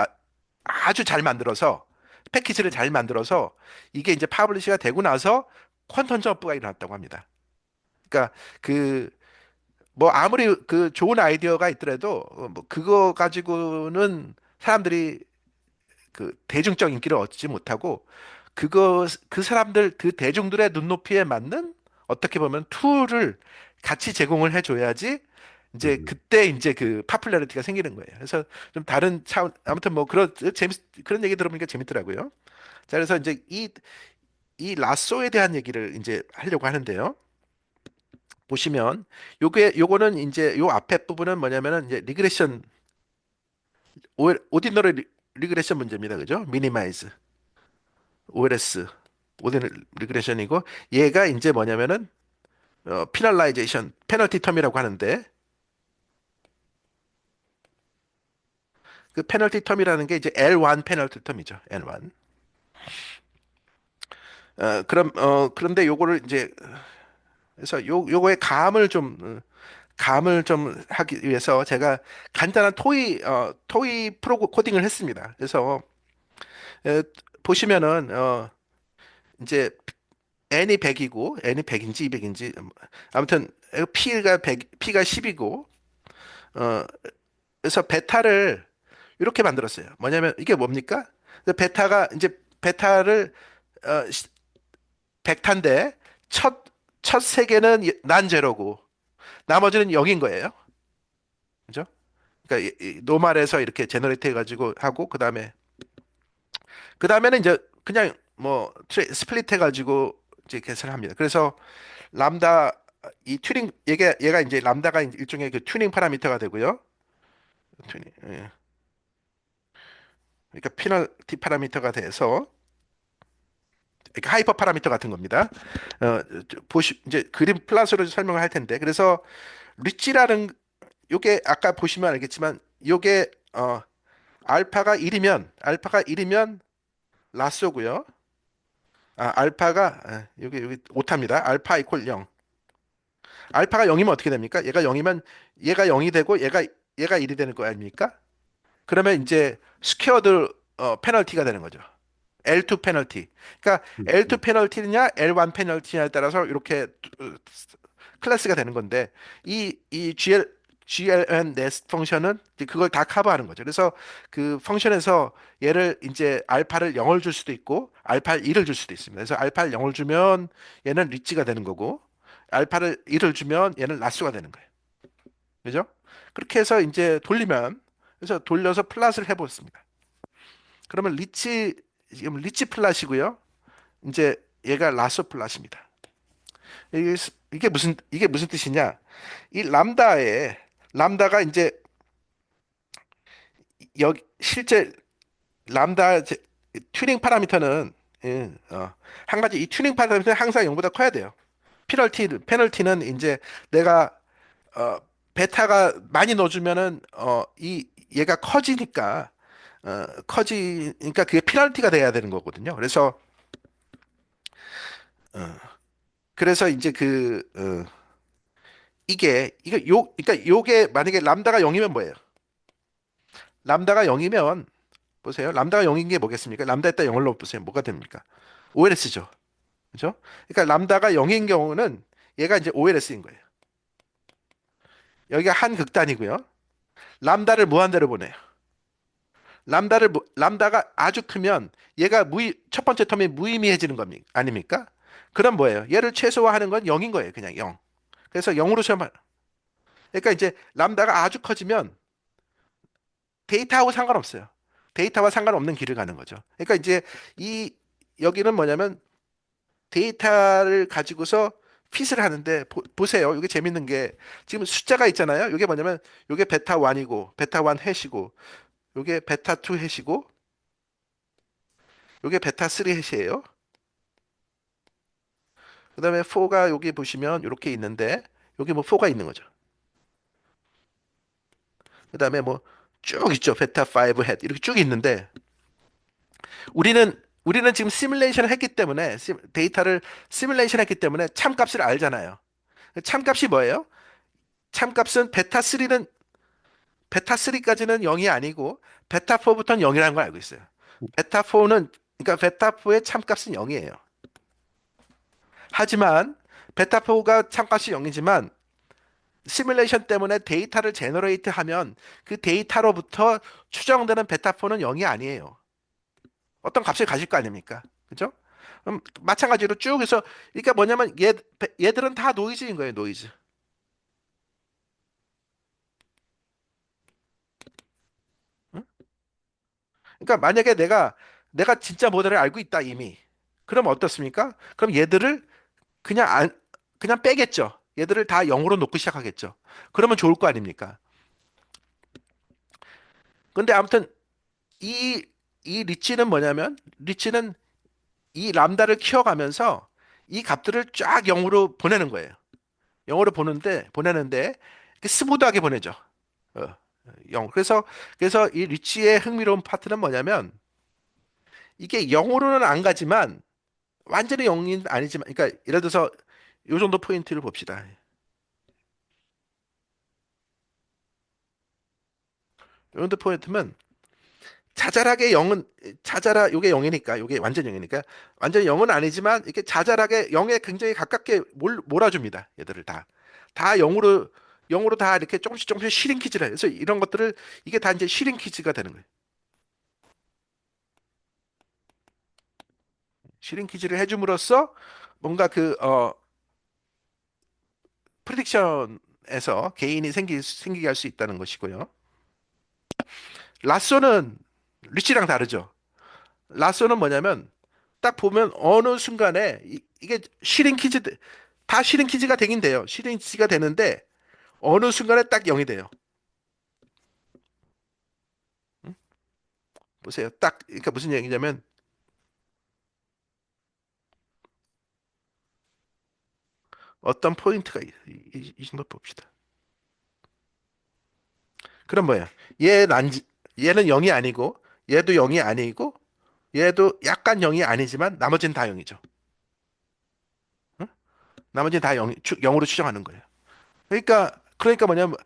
아주 잘 만들어서 패키지를 잘 만들어서 이게 이제 파블리시가 되고 나서 퀀텀 점프가 일어났다고 합니다. 그러니까 그 뭐 아무리 그 좋은 아이디어가 있더라도 뭐 그거 가지고는 사람들이 그 대중적 인기를 얻지 못하고 그 사람들 그 대중들의 눈높이에 맞는 어떻게 보면 툴을 같이 제공을 해줘야지 이제 음, 그때 이제 그 파퓰러리티가 생기는 거예요. 그래서 좀 다른 차원 아무튼 뭐 그런 얘기 들어보니까 재밌더라고요. 자 그래서 이제 이 라쏘에 대한 얘기를 이제 하려고 하는데요. 보시면 요거는 이제 요 앞에 부분은 뭐냐면은 이제 오디너리 리그레션 문제입니다. 그죠? 미니마이즈 OLS 오디너리 리그레션이고 얘가 이제 뭐냐면은 피널라이제이션 페널티 텀이라고 하는데 그 페널티 텀이라는 게 이제 L1 페널티 텀이죠. L1. 그런데 요거를 이제 그래서 요거의 감을 좀 하기 위해서 제가 간단한 토이 프로 코딩을 했습니다. 그래서 에, 보시면은 이제 n이 100이고 n이 100인지 200인지 아무튼 P가 10이고 어 그래서 이렇게 만들었어요. 뭐냐면 이게 뭡니까? 베타가 이제 베타를 어, 벡터인데 첫 첫 세 개는 난 제로고 나머지는 0인 거예요. 그죠? 그러니까 이 노말에서 이렇게 제너레이트 해가지고 하고 그 다음에는 이제 그냥 뭐 스플릿 해가지고 이제 계산을 합니다. 그래서 람다 이 튜닝 얘가 이제 람다가 일종의 그 튜닝 파라미터가 되고요. 튜닝, 예. 그러니까 피널티 파라미터가 돼서 그러니까 하이퍼 파라미터 같은 겁니다. 보시 이제 그림 플러스로 설명을 할 텐데 그래서 리치라는 요게 아까 보시면 알겠지만 요게 알파가 1이면 라쏘고요. 알파가 여기 오타입니다. 알파 이퀄 0. 알파가 0이면 어떻게 됩니까? 얘가 0이면 얘가 0이 되고 얘가 1이 되는 거 아닙니까? 그러면 이제 스퀘어드 페널티가 되는 거죠. L2 페널티. 그러니까 L2 페널티냐 L1 페널티냐에 따라서 이렇게 클래스가 되는 건데 이 GLN nest 펑션은 이제 그걸 다 커버하는 거죠. 그래서 그 펑션에서 얘를 이제 알파를 0을 줄 수도 있고 알파를 1을 줄 수도 있습니다. 그래서 알파를 0을 주면 얘는 리치가 되는 거고 알파를 1을 주면 얘는 라스가 되는 거예요. 그죠? 그렇게 해서 이제 돌리면 그래서 돌려서 플랫을 해보습니다. 그러면 지금 리치 플랫이고요. 이제 얘가 라소 플랫입니다. 이게 무슨 뜻이냐? 이 람다가 이제 여기 실제 람다 튜닝 파라미터는 한 가지 이 튜닝 파라미터는 항상 0보다 커야 돼요. 페널티는 이제 내가 베타가 많이 넣어주면은 이 얘가 커지니까 그게 페널티가 돼야 되는 거거든요. 그래서 이제 그러니까 요게 만약에 람다가 0이면 뭐예요? 람다가 0이면 보세요. 람다가 0인 게 뭐겠습니까? 람다에다 0을 넣어보세요. 뭐가 됩니까? OLS죠. 그죠? 그러니까 람다가 0인 경우는 얘가 이제 OLS인 거예요. 여기가 한 극단이고요. 람다를 무한대로 보내요. 람다가 아주 크면 얘가 첫 번째 텀이 무의미해지는 겁니까? 아닙니까? 그럼 뭐예요? 얘를 최소화하는 건 0인 거예요. 그냥 0. 그래서 0으로 시험할. 그러니까 이제 람다가 아주 커지면 데이터하고 상관없어요. 데이터와 상관없는 길을 가는 거죠. 그러니까 이제 이 여기는 뭐냐면 데이터를 가지고서 핏을 하는데 보세요. 이게 재밌는 게 지금 숫자가 있잖아요. 이게 뭐냐면 이게 베타 1이고 베타 1 해시고 이게 베타 2 해시고 이게 베타 3 해시예요. 그다음에 4가 여기 보시면 이렇게 있는데 여기 뭐 4가 있는 거죠. 그다음에 뭐 쭉 있죠. 베타 5 헤드 이렇게 쭉 있는데 우리는 지금 시뮬레이션을 했기 때문에 데이터를 시뮬레이션 했기 때문에 참값을 알잖아요. 참값이 뭐예요? 참값은 베타 3까지는 0이 아니고 베타 4부터는 0이라는 걸 알고 있어요. 베타 4는 그러니까 베타 4의 참값은 0이에요. 하지만 베타 4가 참값이 0이지만 시뮬레이션 때문에 데이터를 제너레이트 하면 그 데이터로부터 추정되는 베타 4는 0이 아니에요. 어떤 값을 가질 거 아닙니까? 그죠? 마찬가지로 쭉 해서 그러니까 뭐냐면 얘들은 다 노이즈인 거예요, 노이즈. 응? 그러니까 만약에 내가 진짜 모델을 알고 있다 이미. 그럼 어떻습니까? 그럼 얘들을 그냥 그냥 빼겠죠. 얘들을 다 0으로 놓고 시작하겠죠. 그러면 좋을 거 아닙니까? 근데 아무튼 이 이 리치는 이 람다를 키워가면서 이 값들을 쫙 0으로 보내는 거예요. 0으로 보내는데 스무드하게 보내죠. 어, 0. 그래서 이 리치의 흥미로운 파트는 뭐냐면 이게 0으로는 안 가지만 완전히 0은 아니지만 그러니까 예를 들어서 요 정도 포인트를 봅시다. 요 정도 포인트면 요게 0이니까 요게 완전 0이니까 완전 0은 아니지만 이렇게 자잘하게 0에 굉장히 가깝게 몰아줍니다. 얘들을 다 0으로 다 이렇게 조금씩 슈링키즈를 해요. 그래서 이런 것들을 이게 다 이제 슈링키즈가 되는 거예요. 슈링키지를 해줌으로써 뭔가 프리딕션에서 개인이 생기게 할 수 있다는 것이고요. 라쏘는 리치랑 다르죠. 라쏘는 뭐냐면 딱 보면 어느 순간에 이게 슈링키지 다 슈링키지가 되긴 돼요. 슈링키지가 되는데 어느 순간에 딱 0이 돼요. 응? 보세요. 딱 그러니까 무슨 얘기냐면 어떤 포인트가 이 정도 봅시다. 그럼 뭐야? 얘는 안, 얘는 0이 아니고 얘도 0이 아니고 얘도 약간 0이 아니지만 나머지는 다 0이죠. 응? 나머지는 다 0으로 추정하는 거예요. 그러니까 뭐냐면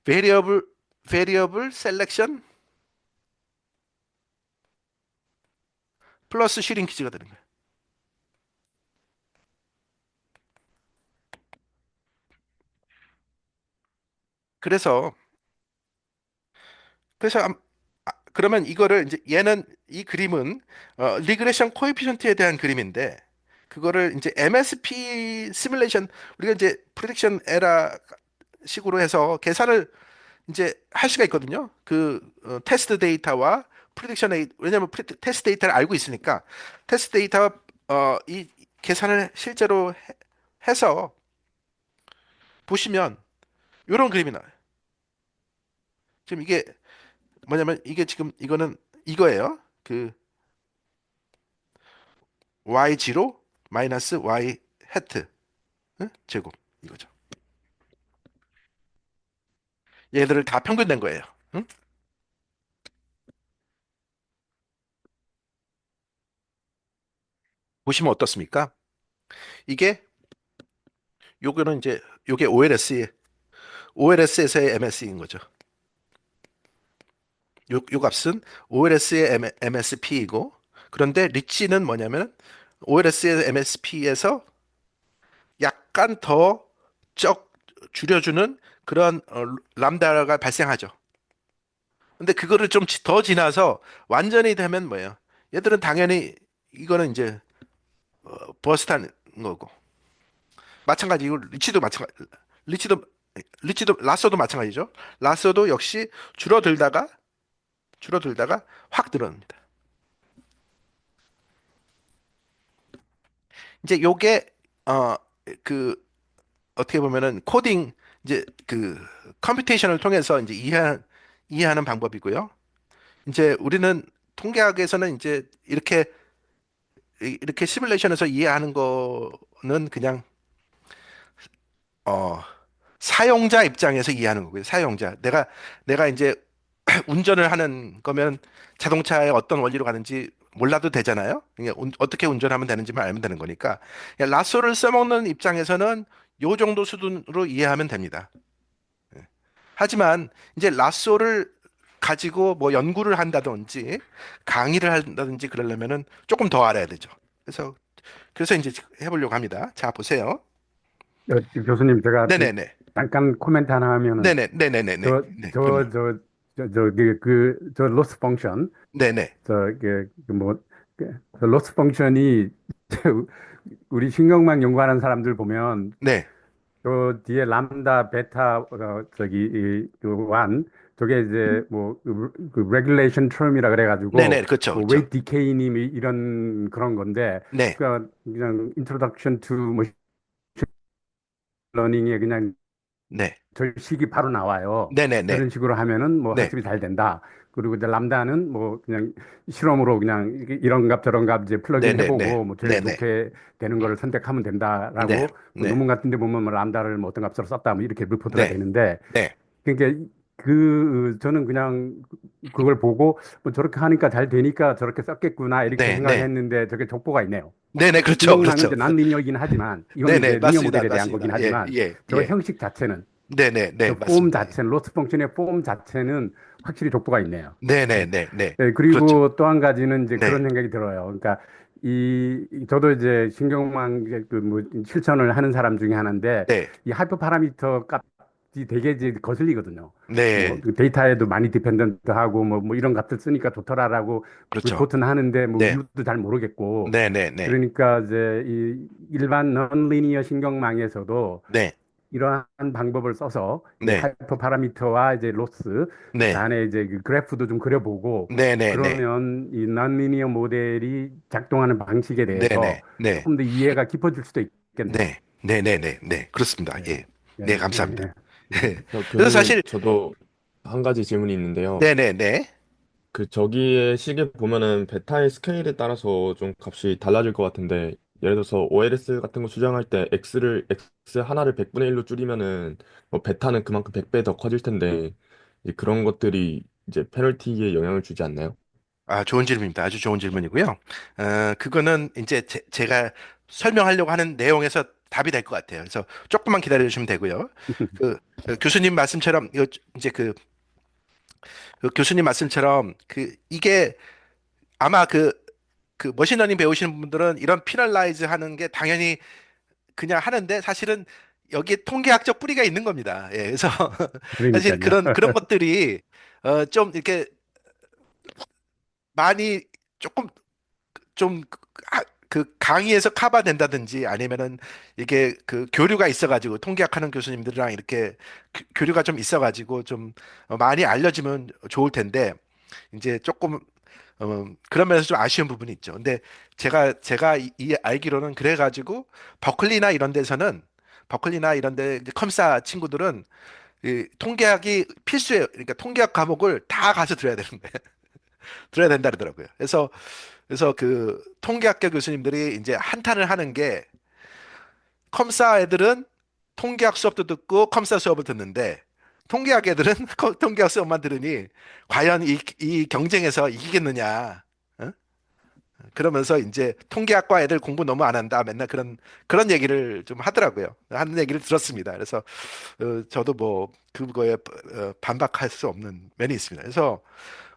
variable variable selection 플러스 슈링키지가 되는 거예요. 그래서 그래서 그러면 이거를 이제 얘는 이 그림은 리그레션 코에피션트에 대한 그림인데 그거를 이제 MSP 시뮬레이션 우리가 이제 프리딕션 에라 식으로 해서 계산을 이제 할 수가 있거든요. 테스트 데이터와 프리딕션 왜냐하면 테스트 데이터를 알고 있으니까 테스트 데이터와 이 계산을 실제로 해서 보시면 이런 그림이 나와요. 지금 이게 뭐냐면 이게 지금 이거는 이거예요. y0 마이너스 y 해트 응? 제곱 이거죠. 얘들을 다 평균 낸 거예요. 응? 보시면 어떻습니까? 이게 요거는 이제 요게 OLS에서의 MS인 거죠. 요 값은 OLS의 MSP이고 그런데 리치는 뭐냐면 OLS의 MSP에서 약간 더 줄여주는 그런 람다가 발생하죠. 근데 그거를 좀 더 지나서 완전히 되면 뭐예요? 얘들은 당연히 이거는 이제 버스트한 거고 마찬가지고 리치도 리치도 라쏘도 마찬가지죠. 라쏘도 역시 줄어들다가 줄어들다가 확 늘어납니다. 이제 요게 어 그 어떻게 보면은 코딩 이제 컴퓨테이션을 통해서 이제 이해하는 방법이고요. 이제 우리는 통계학에서는 이제 이렇게 시뮬레이션에서 이해하는 거는 그냥 어 사용자 입장에서 이해하는 거고요. 사용자. 내가 이제 운전을 하는 거면 자동차의 어떤 원리로 가는지 몰라도 되잖아요. 그냥 어떻게 운전하면 되는지만 알면 되는 거니까. 그냥 라쏘를 써먹는 입장에서는 요 정도 수준으로 이해하면 됩니다. 하지만 이제 라쏘를 가지고 뭐 연구를 한다든지 강의를 한다든지 그러려면은 조금 더 알아야 되죠. 그래서 이제 해보려고 합니다. 자, 보세요. 교수님, 제가 네네네. 잠깐 코멘트 하나 하면은, 네네네네네. 저, 네, 그럼요. 저, 저, 저 로스 펑션, 네네. 저 로스 펑션이, 우리 신경망 연구하는 사람들 보면, 네. 저 뒤에 람다, 베타, 완, 저게 이제 레귤레이션 term이라 네네. 그래가지고, 그쵸, 뭐, 그쵸. 웨이트 디케이니 이런 그런 건데, 네. 그러니까 그냥 introduction to machine learning에 그냥 네. 절식이 바로 나와요. 네네네. 저런 식으로 하면은 뭐 네. 학습이 잘 된다. 그리고 이제 람다는 뭐 그냥 실험으로 그냥 이런 값 저런 값 이제 플러그인 네네네. 해보고 뭐 제일 네네. 좋게 되는 거를 선택하면 네. 된다라고 뭐 네. 논문 같은 데 보면 뭐 람다를 뭐 어떤 값으로 썼다 뭐 이렇게 리포트가 네. 되는데 네. 그러니까 저는 그냥 그걸 보고 뭐 저렇게 하니까 잘 되니까 저렇게 썼겠구나 이렇게 네. 네. 생각했는데 저게 족보가 있네요. 네네. 그렇죠. 신경망은 그렇죠. 이제 난 리니어이긴 하지만 이거는 네네. 이제 리니어 맞습니다. 모델에 대한 거긴 맞습니다. 예. 하지만 예. 저 예. 형식 자체는 네네네. 저 폼 맞습니다. 예. 자체는 로스 펑션의 폼 자체는 확실히 족보가 있네요. 예. 네네네. 네. 예, 그렇죠. 그리고 또 한 가지는 이제 네. 그런 생각이 들어요. 그러니까 저도 이제 신경망 실천을 하는 사람 중에 하나인데 네. 이 하이퍼 파라미터 되게 이제 거슬리거든요. 뭐 네, 그 데이터에도 많이 디펜던트하고 뭐 이런 값들 쓰니까 좋더라라고 그렇죠. 리포트는 하는데 뭐 네, 이유도 잘 모르겠고 네, 네, 네, 그러니까 이제 이 일반 non-linear 신경망에서도 네, 이러한 방법을 써서 이 네, 하이퍼 파라미터와 이제 로스 네, 간의 이제 그 그래프도 좀 그려보고 네, 네, 네, 그러면 이 non-linear 모델이 작동하는 방식에 네, 대해서 네, 네, 조금 더 이해가 깊어질 수도 있겠네요. 네, 네, 네, 네, 네, 그렇습니다. 예, 예, 예, 네, 예, 감사합니다. 예. 예. 그래서 교수님, 사실, 저도 한 가지 질문이 있는데요. 네, 네, 네. 그 저기의 시계 보면은 베타의 스케일에 따라서 좀 값이 달라질 것 같은데, 예를 들어서 OLS 같은 거 수정할 때 X 하나를 100분의 1로 줄이면은 뭐 베타는 그만큼 100배 더 커질 텐데, 이제 그런 것들이 이제 페널티에 영향을 주지 않나요? 아, 좋은 질문입니다. 아주 좋은 질문이고요. 그거는 이제 제가 설명하려고 하는 내용에서 답이 될 것 같아요. 그래서 조금만 기다려 주시면 되고요. 교수님 말씀처럼, 이제 그 교수님 말씀처럼, 이게 아마 그 머신러닝 배우시는 분들은 이런 피널라이즈 하는 게 당연히 그냥 하는데 사실은 여기에 통계학적 뿌리가 있는 겁니다. 예, 그래서 사실 그러니까요. 그런 것들이 좀 이렇게 많이 조금 좀 강의에서 커버된다든지 아니면은 이게 그 교류가 있어가지고 통계학하는 교수님들이랑 이렇게 교류가 좀 있어가지고 좀 많이 알려지면 좋을 텐데 이제 조금 그런 면에서 좀 아쉬운 부분이 있죠. 근데 제가 이 알기로는 그래가지고 버클리나 이런 데 이제 컴사 친구들은 이 통계학이 필수예요. 그러니까 통계학 과목을 다 가서 들어야 되는데 들어야 된다 그러더라고요. 그래서 그 통계학교 교수님들이 이제 한탄을 하는 게 컴사 애들은 통계학 수업도 듣고 컴사 수업을 듣는데 통계학 애들은 통계학 수업만 들으니 과연 이 경쟁에서 이기겠느냐? 어? 그러면서 이제 통계학과 애들 공부 너무 안 한다. 맨날 그런 얘기를 좀 하더라고요. 하는 얘기를 들었습니다. 그래서 저도 뭐 그거에 반박할 수 없는 면이 있습니다. 그래서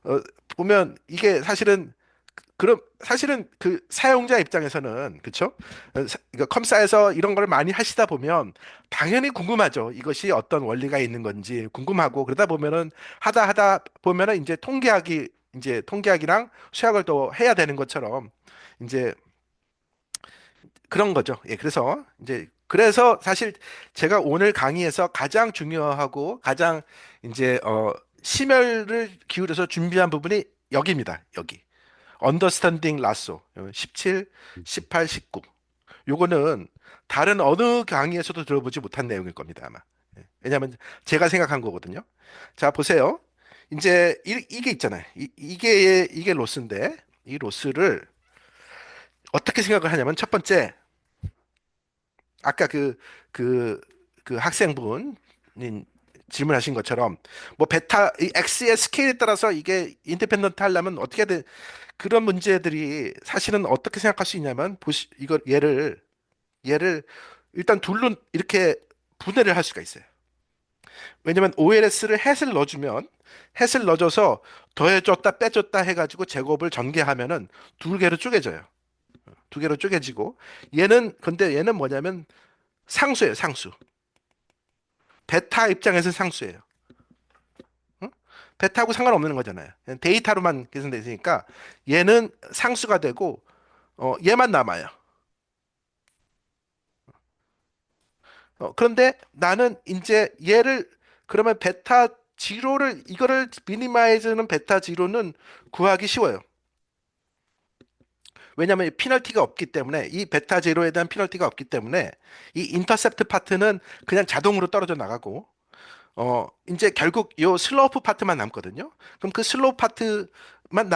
어, 보면 이게 사실은 그럼 사실은 그 사용자 입장에서는 그렇죠? 그러니까 컴사에서 이런 걸 많이 하시다 보면 당연히 궁금하죠. 이것이 어떤 원리가 있는 건지 궁금하고 그러다 보면은 하다 보면은 이제 통계학이랑 수학을 또 해야 되는 것처럼 이제 그런 거죠. 예, 그래서 사실 제가 오늘 강의에서 가장 중요하고 가장 이제 심혈을 기울여서 준비한 부분이 여기입니다. 여기. Understanding 라쏘 17, 18, 19. 요거는 다른 어느 강의에서도 들어보지 못한 내용일 겁니다, 아마. 예, 왜냐하면 제가 생각한 거거든요. 자, 보세요. 이제 이게 있잖아요. 이게 로스인데 이 로스를 어떻게 생각을 하냐면 첫 번째 아까 그, 그 학생분 질문하신 것처럼 뭐 이 X의 스케일에 따라서 이게 인디펜던트 하려면 어떻게 돼? 그런 문제들이 사실은 어떻게 생각할 수 있냐면 이걸 얘를 일단 둘로 이렇게 분해를 할 수가 있어요. 왜냐면 OLS를 햇을 넣어줘서 더해줬다 빼줬다 해가지고 제곱을 전개하면은 두 개로 쪼개져요. 두 개로 쪼개지고 근데 얘는 뭐냐면 상수예요, 상수. 베타 입장에서 상수예요. 응? 베타하고 상관없는 거잖아요. 데이터로만 계산돼 있으니까 얘는 상수가 되고 얘만 남아요. 그런데 나는 이제 얘를 그러면 베타 지로를 이거를 미니마이즈는 베타 지로는 구하기 쉬워요. 왜냐하면 피널티가 없기 때문에 이 베타 제로에 대한 피널티가 없기 때문에 이 인터셉트 파트는 그냥 자동으로 떨어져 나가고 이제 결국 요 슬로프 파트만 남거든요. 그럼 그 슬로프 파트만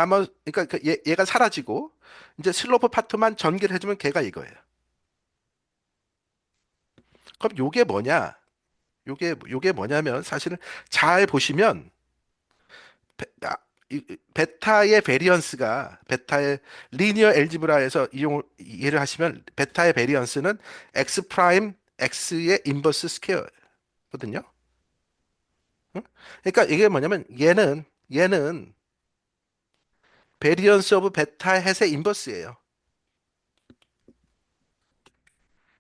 그러니까 얘가 사라지고 이제 슬로프 파트만 전개를 해주면 걔가 이거예요. 그럼 요게 뭐냐면 사실은 잘 보시면 베타의 베리언스가 베타의 리니어 엘지브라에서 이해를 하시면 베타의 베리언스는 x 프라임 x의 인버스 스퀘어거든요. 응? 그러니까 이게 뭐냐면 얘는 베리언스 오브 베타 햇의 인버스예요.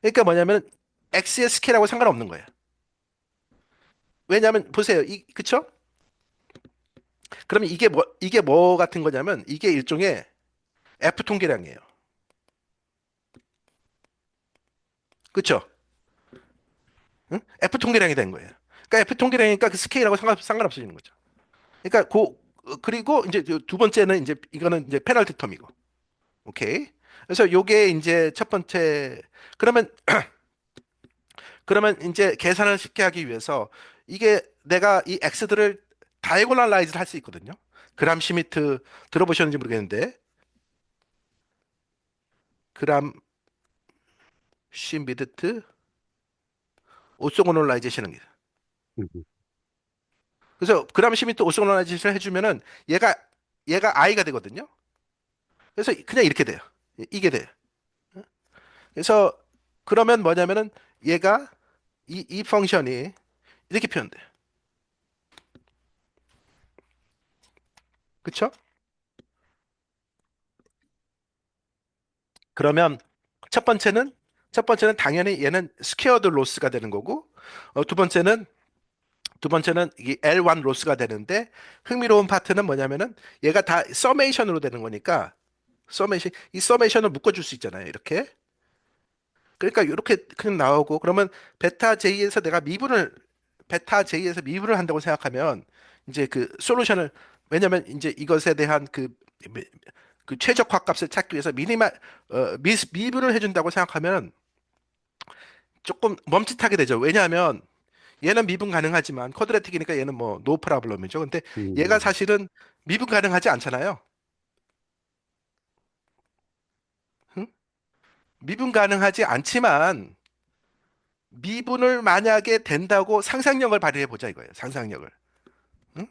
그러니까 뭐냐면 x의 스케일하고 상관없는 거예요. 왜냐하면 보세요. 그쵸? 그러면 이게 뭐 같은 거냐면 이게 일종의 F 통계량이에요. 그쵸? 응? F 통계량이 된 거예요. 그러니까 F 통계량이니까 그 스케일하고 상관없어지는 거죠. 그러니까 그리고 이제 두 번째는 이제 이거는 이제 페널티 텀이고. 오케이. 그래서 요게 이제 첫 번째. 그러면 이제 계산을 쉽게 하기 위해서 이게 내가 이 x들을 다이고널라이즈를 할 수 있거든요. 그람 시미트 들어보셨는지 모르겠는데 그람 시미트 오소고널라이제이션은 음, 그래서 그람 시미트 오소고널라이제이션 해주면은 얘가 i가 되거든요. 그래서 그냥 이렇게 돼요. 이게 돼요. 그래서 그러면 뭐냐면은 얘가 이 펑션이 이렇게 표현돼요. 그쵸? 그러면 첫 번째는 첫 번째는 당연히 얘는 스퀘어드 로스가 되는 거고 두 번째는 이 L1 로스가 되는데 흥미로운 파트는 뭐냐면은 얘가 다 서메이션으로 되는 거니까 이 서메이션을 묶어줄 수 있잖아요. 이렇게. 그러니까 이렇게 그냥 나오고 그러면 베타 J에서 베타 J에서 미분을 한다고 생각하면 이제 그 솔루션을 왜냐면 이제 이것에 대한 그 최적화 값을 찾기 위해서 미분을 해준다고 생각하면 조금 멈칫하게 되죠. 왜냐하면 얘는 미분 가능하지만 쿼드레틱이니까 얘는 뭐 노 프라블럼이죠. 근데 얘가 음, 사실은 미분 가능하지 않잖아요. 응? 미분 가능하지 않지만 미분을 만약에 된다고 상상력을 발휘해 보자 이거예요. 상상력을. 응?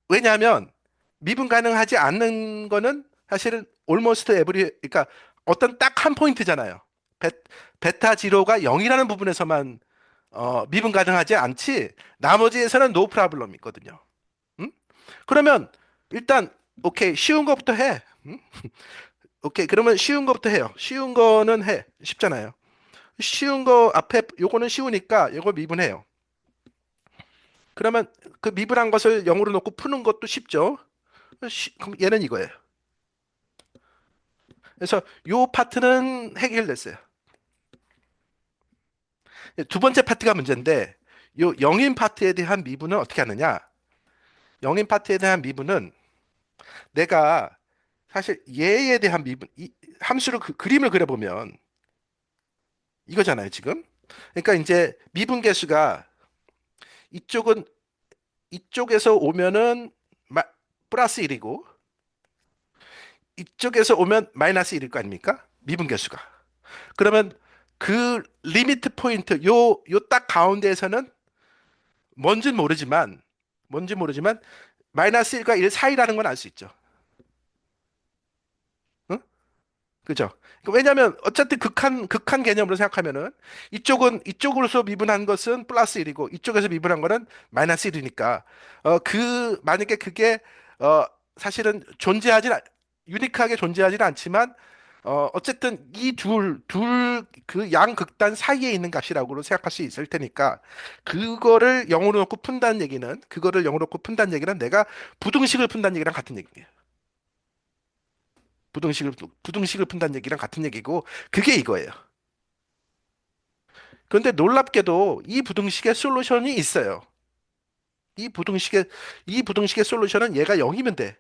왜냐하면 미분 가능하지 않는 거는 사실은 almost every 그러니까 어떤 딱 한 포인트잖아요. 베, 베타 지로가 0이라는 부분에서만 미분 가능하지 않지 나머지에서는 노 프라블럼 있거든요. 응? 그러면 일단 오케이 쉬운 것부터 해. 응? 오케이 그러면 쉬운 것부터 해요. 쉬운 거는 해. 쉽잖아요. 쉬운 거 앞에 요거는 쉬우니까 요거 미분해요. 그러면 그 미분한 것을 0으로 놓고 푸는 것도 쉽죠. 그럼 얘는 이거예요. 그래서 요 파트는 해결됐어요. 두 번째 파트가 문제인데 요 영인 파트에 대한 미분은 어떻게 하느냐? 영인 파트에 대한 미분은 내가 사실 얘에 대한 미분 이 함수를 그림을 그려보면 이거잖아요, 지금. 그러니까 이제 미분 계수가 이쪽은 이쪽에서 오면은 플러스 1이고 이쪽에서 오면 마이너스 1일 거 아닙니까? 미분 계수가. 그러면 그 리미트 포인트 요 딱 가운데에서는 뭔진 모르지만 마이너스 1과 1 사이라는 건 알 수 있죠. 응? 그죠? 왜냐하면 어쨌든 극한 개념으로 생각하면은 이쪽으로서 미분한 것은 플러스 1이고 이쪽에서 미분한 거는 마이너스 1이니까 만약에 그게 어 사실은 유니크하게 존재하지는 않지만 어쨌든 이 둘 그 양극단 사이에 있는 값이라고 생각할 수 있을 테니까 그거를 0으로 놓고 푼다는 얘기는 내가 부등식을 푼다는 얘기랑 같은 얘기예요. 부등식을 푼다는 얘기랑 같은 얘기고 그게 이거예요. 그런데 놀랍게도 이 부등식의 솔루션이 있어요. 이 부등식의 이 부등식의 솔루션은 얘가 0이면 돼.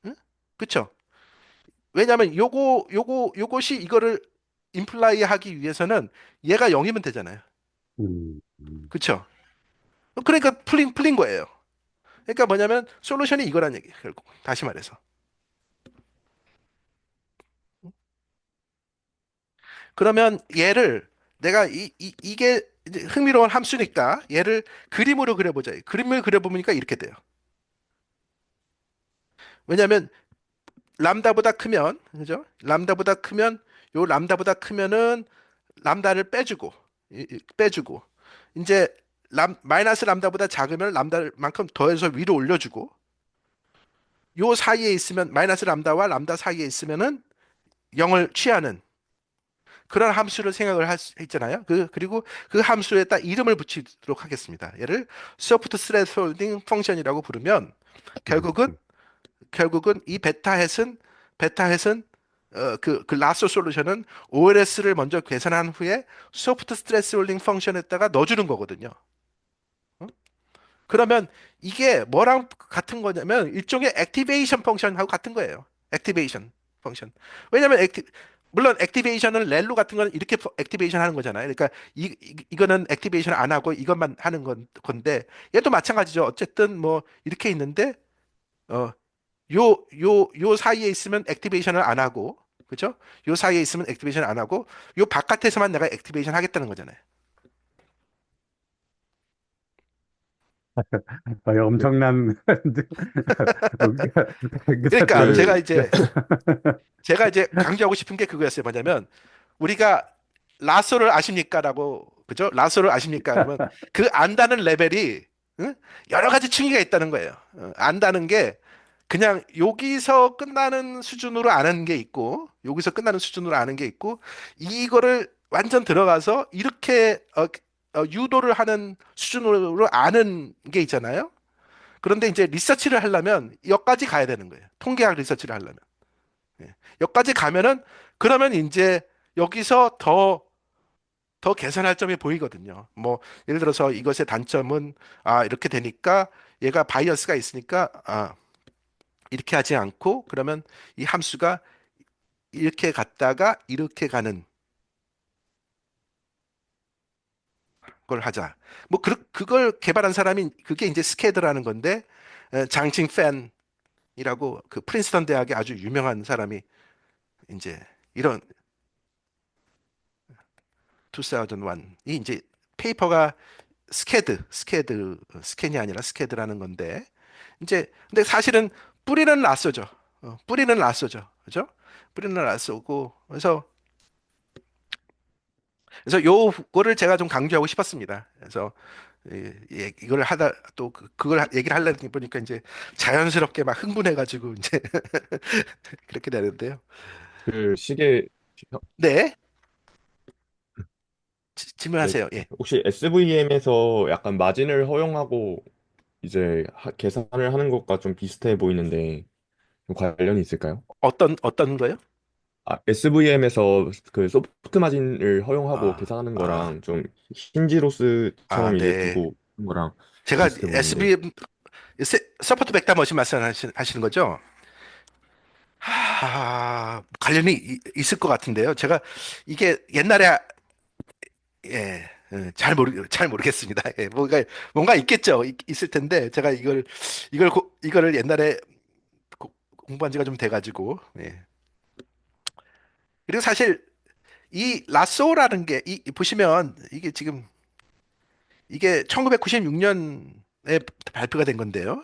응? 그쵸? 왜냐하면 요것이 이거를 임플라이 하기 위해서는 얘가 0이면 되잖아요. 음, 음, 그쵸? 그러니까 풀린 거예요. 그러니까 뭐냐면 솔루션이 이거란 얘기예요. 결국 다시 말해서. 그러면 얘를 내가 이게 이제 흥미로운 함수니까 얘를 그림으로 그려보자. 그림을 그려보니까 이렇게 돼요. 왜냐하면 람다보다 크면 그죠? 람다보다 크면 요 람다보다 크면은 람다를 빼주고 빼주고 이제 마이너스 람다보다 작으면 람다만큼 더해서 위로 올려주고 요 사이에 있으면 마이너스 람다와 람다 사이에 있으면은 0을 취하는 그런 함수를 생각을 했잖아요. 그리고 그 함수에다 이름을 붙이도록 하겠습니다. 얘를 소프트 스레스홀딩 펑션이라고 부르면 결국은 이 베타햇은 그 라쏘 솔루션은 OLS를 먼저 계산한 후에 소프트 스트레스 홀딩 펑션에다가 넣어주는 거거든요. 어? 그러면 이게 뭐랑 같은 거냐면 일종의 액티베이션 펑션하고 같은 거예요. 액티베이션 펑션. 왜냐면 물론 액티베이션은 렐로 같은 거는 이렇게 액티베이션 하는 거잖아요. 그러니까 이거는 액티베이션 안 하고 이것만 하는 건데 얘도 마찬가지죠. 어쨌든 뭐 이렇게 있는데 어, 요 사이에 있으면 액티베이션을 안 하고, 그죠? 요 사이에 있으면 액티베이션 안 하고, 요 바깥에서만 내가 액티베이션 하겠다는 거잖아요. 엄청난 그러니까 의사들. 그, 제가 이제 강조하고 싶은 게 그거였어요. 뭐냐면 우리가 라쏘를 아십니까라고, 그죠? 라쏘를 아십니까? 그러면 그 안다는 레벨이 응? 여러 가지 층위가 있다는 거예요. 안다는 게 그냥 여기서 끝나는 수준으로 아는 게 있고, 여기서 끝나는 수준으로 아는 게 있고, 이거를 완전 들어가서 이렇게 유도를 하는 수준으로 아는 게 있잖아요. 그런데 이제 리서치를 하려면 여기까지 가야 되는 거예요. 통계학 리서치를 하려면. 예. 여기까지 가면은 그러면 이제 여기서 더 개선할 점이 보이거든요. 뭐 예를 들어서 이것의 단점은 이렇게 되니까 얘가 바이어스가 있으니까 이렇게 하지 않고 그러면 이 함수가 이렇게 갔다가 이렇게 가는 걸 하자. 뭐 그걸 개발한 사람이 그게 이제 스캐드라는 건데 장칭 팬이라고 그 프린스턴 대학의 아주 유명한 사람이 이제 이런 2001이 이제 페이퍼가 스캔이 아니라 스캐드라는 건데 이제 근데 사실은 뿌리는 라쏘죠. 뿌리는 라쏘죠. 그죠? 뿌리는 라쏘고 그래서 요거를 제가 좀 강조하고 싶었습니다. 그래서 이걸 하다 또 그걸 얘기를 하려니 보니까 이제 자연스럽게 막 흥분해가지고 이제 그렇게 되는데요. 그 시계, 네, 네, 질문하세요. 예. 혹시 SVM에서 약간 마진을 허용하고 이제 계산을 하는 것과 좀 비슷해 보이는데 좀 관련이 있을까요? 어떤 거요? SVM에서 그 소프트 마진을 허용하고 아, 계산하는 아, 거랑 좀 힌지로스처럼 이제 네. 두고 하는 거랑 제가 비슷해 보이는데. SB 서포트 벡터 머신 말씀하시는 거죠? 관련이 있을 것 같은데요. 제가 이게 옛날에 잘 모르겠습니다. 예, 뭔가 있겠죠. 있을 텐데 제가 이거를 옛날에 공부한 지가 좀 돼가지고. 예. 그리고 사실 이 라쏘라는 게 보시면 이게 1996년에 발표가 된 건데요.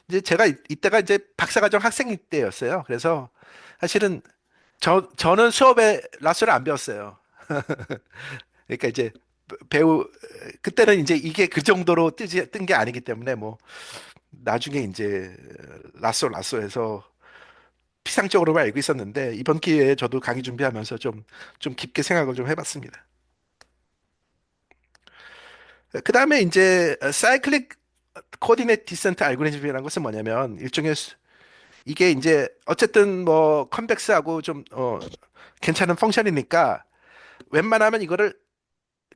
이제 제가 이때가 이제 박사과정 학생 때였어요. 그래서 사실은 저는 수업에 라쏘를 안 배웠어요. 그러니까 이제 배우 그때는 이제 이게 그 정도로 뜬 게 아니기 때문에 뭐 나중에 이제 라쏘해서 피상적으로만 알고 있었는데 이번 기회에 저도 강의 준비하면서 좀 깊게 생각을 좀 해봤습니다. 그 다음에 이제 사이클릭 코디네이트 디센트 알고리즘이라는 것은 뭐냐면 일종의 이게 이제 어쨌든 뭐 컨벡스하고 좀 괜찮은 펑션이니까 웬만하면 이거를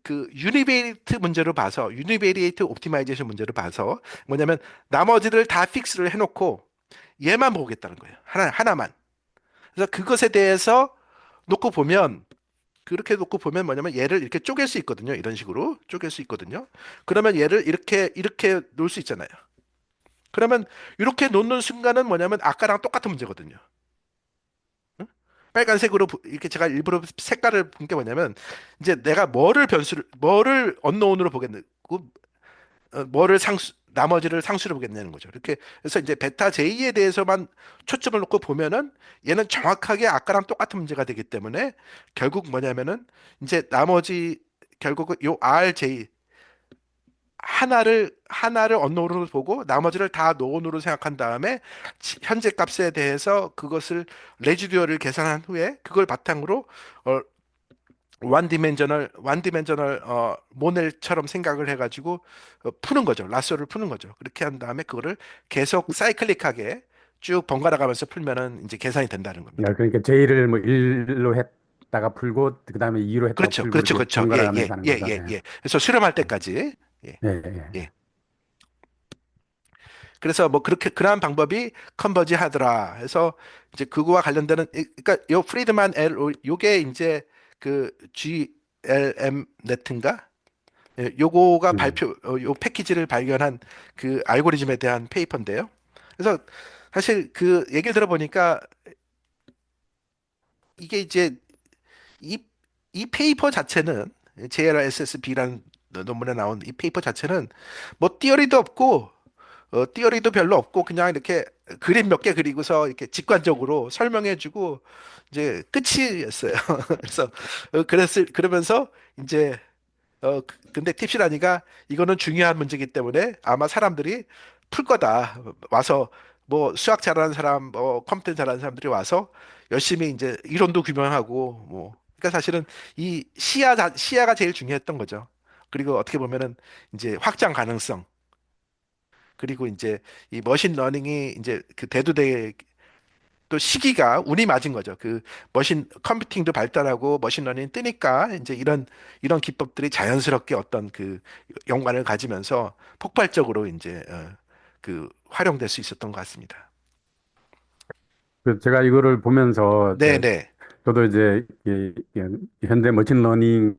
그 유니베리트 문제로 봐서 유니베리에이트 옵티마이제이션 문제로 봐서 뭐냐면 나머지를 다 픽스를 해놓고 얘만 보겠다는 거예요. 하나만. 그래서 그것에 대해서 놓고 보면 그렇게 놓고 보면 뭐냐면 얘를 이렇게 쪼갤 수 있거든요. 이런 식으로 쪼갤 수 있거든요. 그러면 얘를 이렇게 놓을 수 있잖아요. 그러면 이렇게 놓는 순간은 뭐냐면 아까랑 똑같은 문제거든요. 응? 빨간색으로 이렇게 제가 일부러 색깔을 본 게 뭐냐면 이제 내가 뭐를 언노운으로 보겠고 뭐를 나머지를 상수로 보겠냐는 거죠. 이렇게 그래서 이제 베타 J에 대해서만 초점을 놓고 보면은 얘는 정확하게 아까랑 똑같은 문제가 되기 때문에 결국 뭐냐면은 이제 나머지 결국은 요 RJ 하나를 언노운으로 보고 나머지를 다 노운으로 생각한 다음에 현재 값에 대해서 그것을 레지듀얼을 계산한 후에 그걸 바탕으로 어, 완디멘저널 모델처럼 생각을 해가지고 푸는 거죠. 라쏘를 푸는 거죠. 그렇게 한 다음에 그거를 계속 사이클릭하게 쭉 번갈아 가면서 풀면은 이제 계산이 된다는 겁니다. 그러니까 J를 뭐 1로 했다가 풀고 그다음에 2로 했다가 그렇죠, 풀고 그렇죠, 이렇게 그렇죠. 번갈아 예, 가면서 예, 하는 예, 거죠. 예, 예. 예. 그래서 수렴할 때까지. 예, 예, 예. 예. 그래서 뭐 그렇게 그러한 방법이 컨버지 하더라 해서 이제 그거와 관련되는 그러니까 요 프리드만 L 요게 이제 그 GLM 네트인가? 예, 요거가 음. 요 패키지를 발견한 그 알고리즘에 대한 페이퍼인데요. 그래서 사실 그 얘기를 들어보니까 이게 이제 이, 이 페이퍼 자체는 JLSSB라는 논문에 나온 이 페이퍼 자체는 뭐 티어리도 없고 띠어리도 별로 없고 그냥 이렇게 그림 몇 개 그리고서 이렇게 직관적으로 설명해주고 이제 끝이었어요. 그래서 그러면서 이제 근데 팁실하니까 이거는 중요한 문제이기 때문에 아마 사람들이 풀 거다. 와서 뭐 수학 잘하는 사람, 뭐 컴퓨터 잘하는 사람들이 와서 열심히 이제 이론도 규명하고 뭐 그러니까 사실은 이 시야가 제일 중요했던 거죠. 그리고 어떻게 보면은 이제 확장 가능성 그리고 이제 이 머신 러닝이 이제 그 대두돼 또 시기가 운이 맞은 거죠. 그 컴퓨팅도 발달하고 머신 러닝이 뜨니까 이제 이런 기법들이 자연스럽게 어떤 그 연관을 가지면서 폭발적으로 이제 그 활용될 수 있었던 것 같습니다. 제가 이거를 보면서 네네. 저도 이제 현대 머신러닝이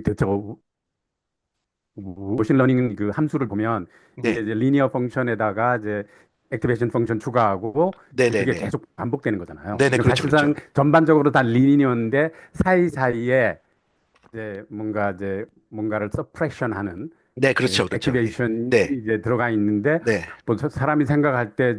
대체 머신러닝 그 함수를 보면 이게 네. 이제 리니어 펑션에다가 이제 액티베이션 펑션 추가하고 그게 네네네. 계속 반복되는 거잖아요. 네네. 그러니까 그렇죠. 그렇죠. 사실상 전반적으로 다 리니어인데 사이사이에 이제 뭔가를 서프레션하는 네. 그렇죠. 그렇죠. 예. 액티베이션이 네. 이제 들어가 있는데 네. 뭐 사람이 생각할 때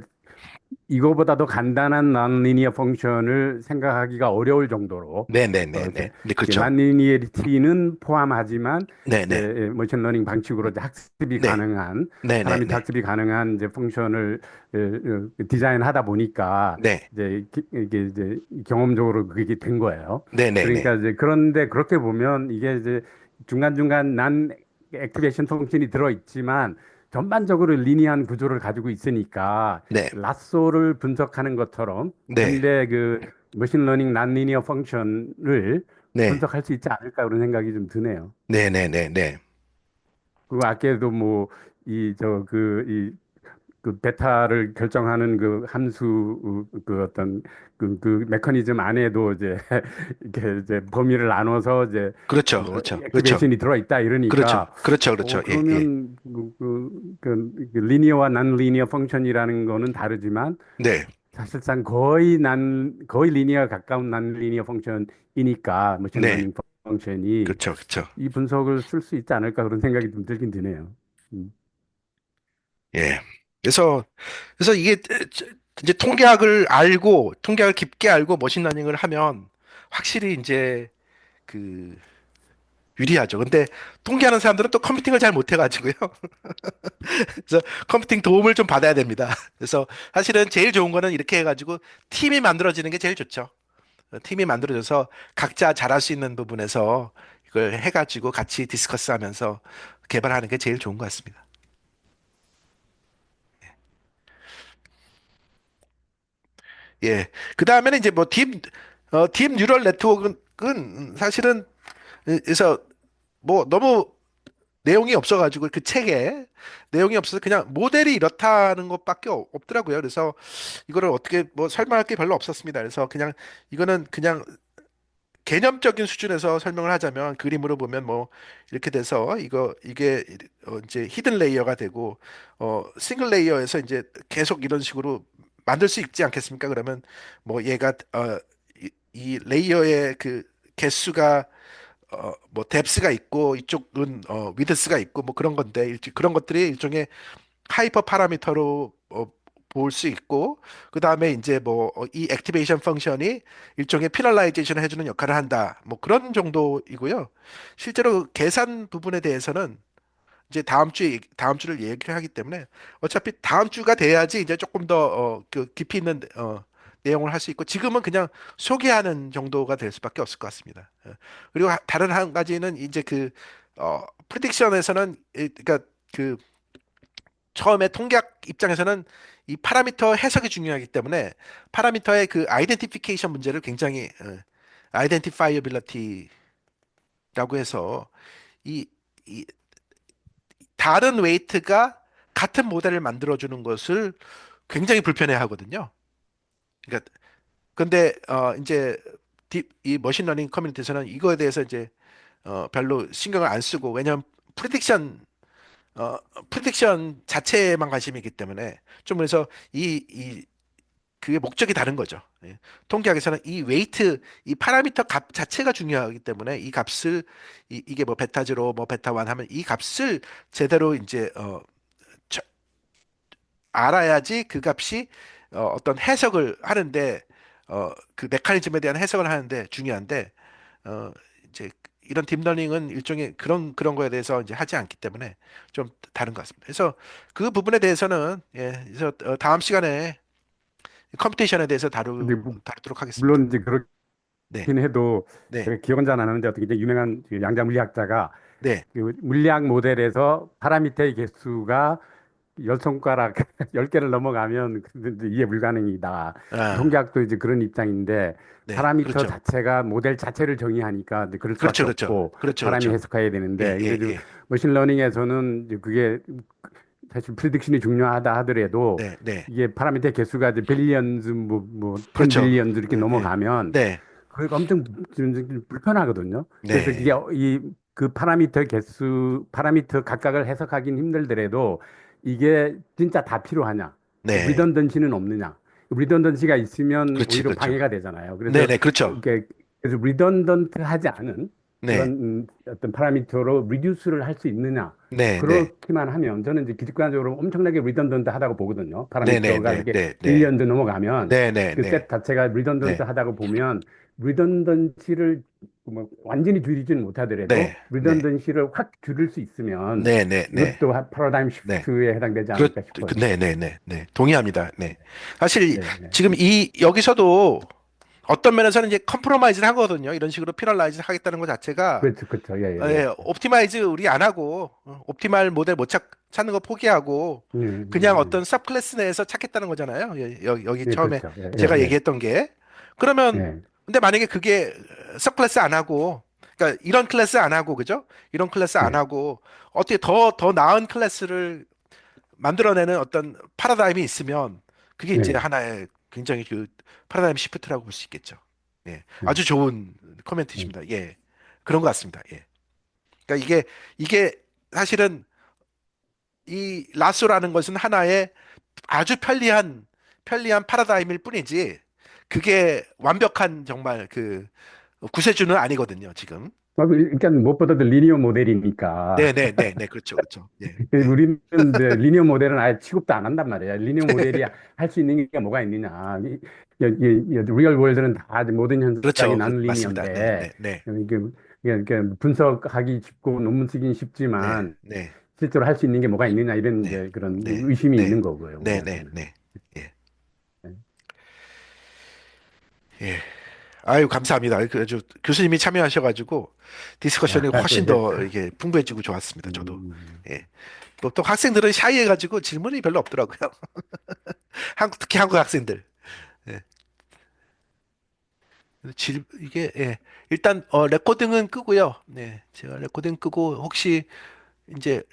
이거보다 더 간단한 non-linear 펑션을 생각하기가 어려울 정도로 이제 네네네네. 네. 그렇죠. non-linearity는 포함하지만 네네. 이제 머신러닝 방식으로 이제 학습이 네. 가능한 사람이 네네네. 학습이 가능한 이제 펑션을 디자인하다 보니까 네. 이제 이게 이제 경험적으로 그게 된 거예요. 네네네. 그러니까 이제 그런데 그렇게 보면 이게 이제 중간중간 난 액티베이션 펑션이 들어 있지만 전반적으로 리니어한 구조를 가지고 있으니까 네. 라쏘를 분석하는 것처럼 네. 현대 그 머신러닝 난리니어 펑션을 네. 분석할 수 있지 않을까 그런 생각이 좀 드네요. 네네네네. 그리고 아까도 뭐 그 베타를 결정하는 그 함수 그 어떤 그 메커니즘 안에도 이제 이렇게 이제 범위를 나눠서 이제 그렇죠. 뭐 그렇죠. 그렇죠. 액티베이션이 들어있다 그렇죠. 이러니까 그렇죠. 그렇죠. 예, 예. 그러면 그 리니어와 난 리니어 펑션이라는 거는 다르지만 네. 사실상 거의 리니어 가까운 난 리니어 펑션이니까 네. 머신러닝 펑션이 그렇죠. 그렇죠. 이 분석을 쓸 수 있지 않을까 그런 생각이 좀 들긴 드네요. 음. 예. 그래서, 그래서 이게 이제 통계학을 깊게 알고 머신러닝을 하면 확실히 이제 그 유리하죠. 근데 통계하는 사람들은 또 컴퓨팅을 잘 못해가지고요. 그래서 컴퓨팅 도움을 좀 받아야 됩니다. 그래서 사실은 제일 좋은 거는 이렇게 해가지고 팀이 만들어지는 게 제일 좋죠. 팀이 만들어져서 각자 잘할 수 있는 부분에서 이걸 해가지고 같이 디스커스 하면서 개발하는 게 제일 좋은 것 같습니다. 예. 그 다음에는 이제 뭐 딥 뉴럴 네트워크는 사실은 그래서 뭐 너무 내용이 없어가지고 그 책에 내용이 없어서 그냥 모델이 이렇다는 것밖에 없더라고요. 그래서 이거를 어떻게 뭐 설명할 게 별로 없었습니다. 그래서 그냥 이거는 그냥 개념적인 수준에서 설명을 하자면 그림으로 보면 뭐 이렇게 돼서 이게 이제 히든 레이어가 되고 싱글 레이어에서 이제 계속 이런 식으로 만들 수 있지 않겠습니까? 그러면 뭐 얘가 이 레이어의 그 개수가 뭐 뎁스가 있고 이쪽은 위드스가 있고 뭐 그런 건데 그런 것들이 일종의 하이퍼 파라미터로 볼 수 있고 그 다음에 이제 뭐 이 액티베이션 펑션이 일종의 피널라이제이션을 해주는 역할을 한다 뭐 그런 정도이고요. 실제로 계산 부분에 대해서는 이제 다음 주를 얘기를 하기 때문에 어차피 다음 주가 돼야지 이제 조금 더 그 깊이 있는 내용을 할 수 있고 지금은 그냥 소개하는 정도가 될 수밖에 없을 것 같습니다. 그리고 다른 한 가지는 이제 그 프리딕션에서는 그러니까 그 처음에 통계학 입장에서는 이 파라미터 해석이 중요하기 때문에 파라미터의 그 아이덴티피케이션 문제를 굉장히 아이덴티파이어빌리티라고 해서 이, 이 다른 웨이트가 같은 모델을 만들어주는 것을 굉장히 불편해 하거든요. 그러니까 근데 이제 이 머신러닝 커뮤니티에서는 이거에 대해서 이제 별로 신경을 안 쓰고 왜냐하면 프리딕션 어, 프리딕션 자체에만 관심이 있기 때문에 좀 그래서 그게 목적이 다른 거죠. 예. 통계학에서는 이 웨이트, 이 파라미터 값 자체가 중요하기 때문에 이 값을 이게 뭐 베타0, 뭐 베타1 하면 이 값을 제대로 이제 저- 알아야지 그 값이 어떤 해석을 하는데 그 메커니즘에 대한 해석을 하는데 중요한데 어, 이제 이런 딥러닝은 일종의 그런 거에 대해서 이제 하지 않기 때문에 좀 다른 것 같습니다. 그래서 그 부분에 대해서는 그래서 다음 시간에 컴퓨테이션에 대해서 근데 다루도록 하겠습니다. 물론 이제 그렇긴 네, 해도 네, 제가 기억은 잘 안 나는데 어떻게 이제 유명한 그 양자 물리학자가 네, 그 물리학 모델에서 파라미터의 개수가 열 손가락 10개를 넘어가면 이제 이해 불가능이다. 아, 통계학도 이제 그런 입장인데 네, 파라미터 그렇죠, 자체가 모델 자체를 정의하니까 이제 그럴 그렇죠, 수밖에 그렇죠, 없고 그렇죠, 사람이 그렇죠. 해석해야 예, 되는데 근데 예, 이제 예, 머신러닝에서는 이제 그게 사실 프리딕션이 중요하다 하더라도 네, 네, 이게 파라미터 개수가 이제 빌리언즈 뭐 10 그렇죠. 빌리언즈 이렇게 예, 예. 넘어가면 네, 그게 엄청 좀 불편하거든요. 그래서 그게 네, 이 그 파라미터 개수, 파라미터 각각을 해석하기는 힘들더라도 이게 진짜 다 필요하냐? 네, 리던던시는 없느냐? 리던던시가 있으면 그렇지, 오히려 그렇죠. 방해가 되잖아요. 네, 그래서 네, 그렇죠. 이게 그래서 리던던트하지 않은 그런 네, 어떤 파라미터로 리듀스를 할 수 있느냐? 네, 네, 그렇게만 하면 저는 이제 기득권적으로 엄청나게 리던던트하다고 보거든요. 네, 네, 파라미터가 네, 이렇게 네, 네, 빌리언드 넘어가면 네, 네, 그 네, 셋 자체가 리던던트 네, 하다고 보면 리던던시를 뭐 완전히 줄이지는 못하더라도 네, 네, 리던던시를 확 줄일 수 있으면 네, 네, 네, 이것도 패러다임 네. 시프트에 해당되지 않을까 싶어요. 네, 네, 네, 네. 동의합니다. 네. 사실 네, 네. 지금 여기서도 어떤 면에서는 이제 컴프로마이즈를 하거든요. 이런 식으로 피널라이즈 하겠다는 것 자체가 그렇죠, 그렇죠. 예, 예, 예. 옵티마이즈 우리 안 하고 옵티말 모델 못 찾는 거 포기하고 그냥 어떤 섭 클래스 내에서 찾겠다는 거잖아요. 여기 예, 처음에 그렇죠. 예, 제가 예, 얘기했던 게 그러면 예. 근데 만약에 그게 섭 클래스 안 하고 그러니까 이런 클래스 안 하고 그죠? 이런 클래스 예, 안 예, 하고 어떻게 더 나은 클래스를 만들어내는 어떤 파라다임이 있으면 그게 이제 예, 하나의 굉장히 그 파라다임 시프트라고 볼 수 있겠죠. 예. 예, 아주 좋은 예. 코멘트십니다. 예. 그런 것 같습니다. 예. 그러니까 이게 사실은 이 라쏘라는 것은 하나의 아주 편리한 파라다임일 뿐이지 그게 완벽한 정말 그 구세주는 아니거든요, 지금. 그러니까 무엇보다도 리니어 모델이니까 네네네네 그렇죠 그렇죠 예 예. 우리는 이제 리니어 모델은 아예 취급도 안 한단 말이야. 리니어 모델이 할 수 있는 게 뭐가 있느냐. 리얼 월드는 다 모든 현상이 그렇죠 난 맞습니다 리니어인데 네네네 이게 분석하기 쉽고 논문 쓰긴 네 쉽지만 네 실제로 할 수 있는 게 뭐가 있느냐 이런 네 이제 그런 네 의심이 네 있는 거고요. 네 네 우리한테는. 네 예 네. 예. 아유 감사합니다 그 아주 교수님이 참여하셔가지고 디스커션이 훨씬 네. 더 이게 풍부해지고 좋았습니다 저도 음, 예. 또 학생들은 샤이해가지고 질문이 별로 없더라고요 특히 한국 학생들 예. 이게 예. 일단 레코딩은 끄고요. 네, 제가 레코딩 끄고 혹시 이제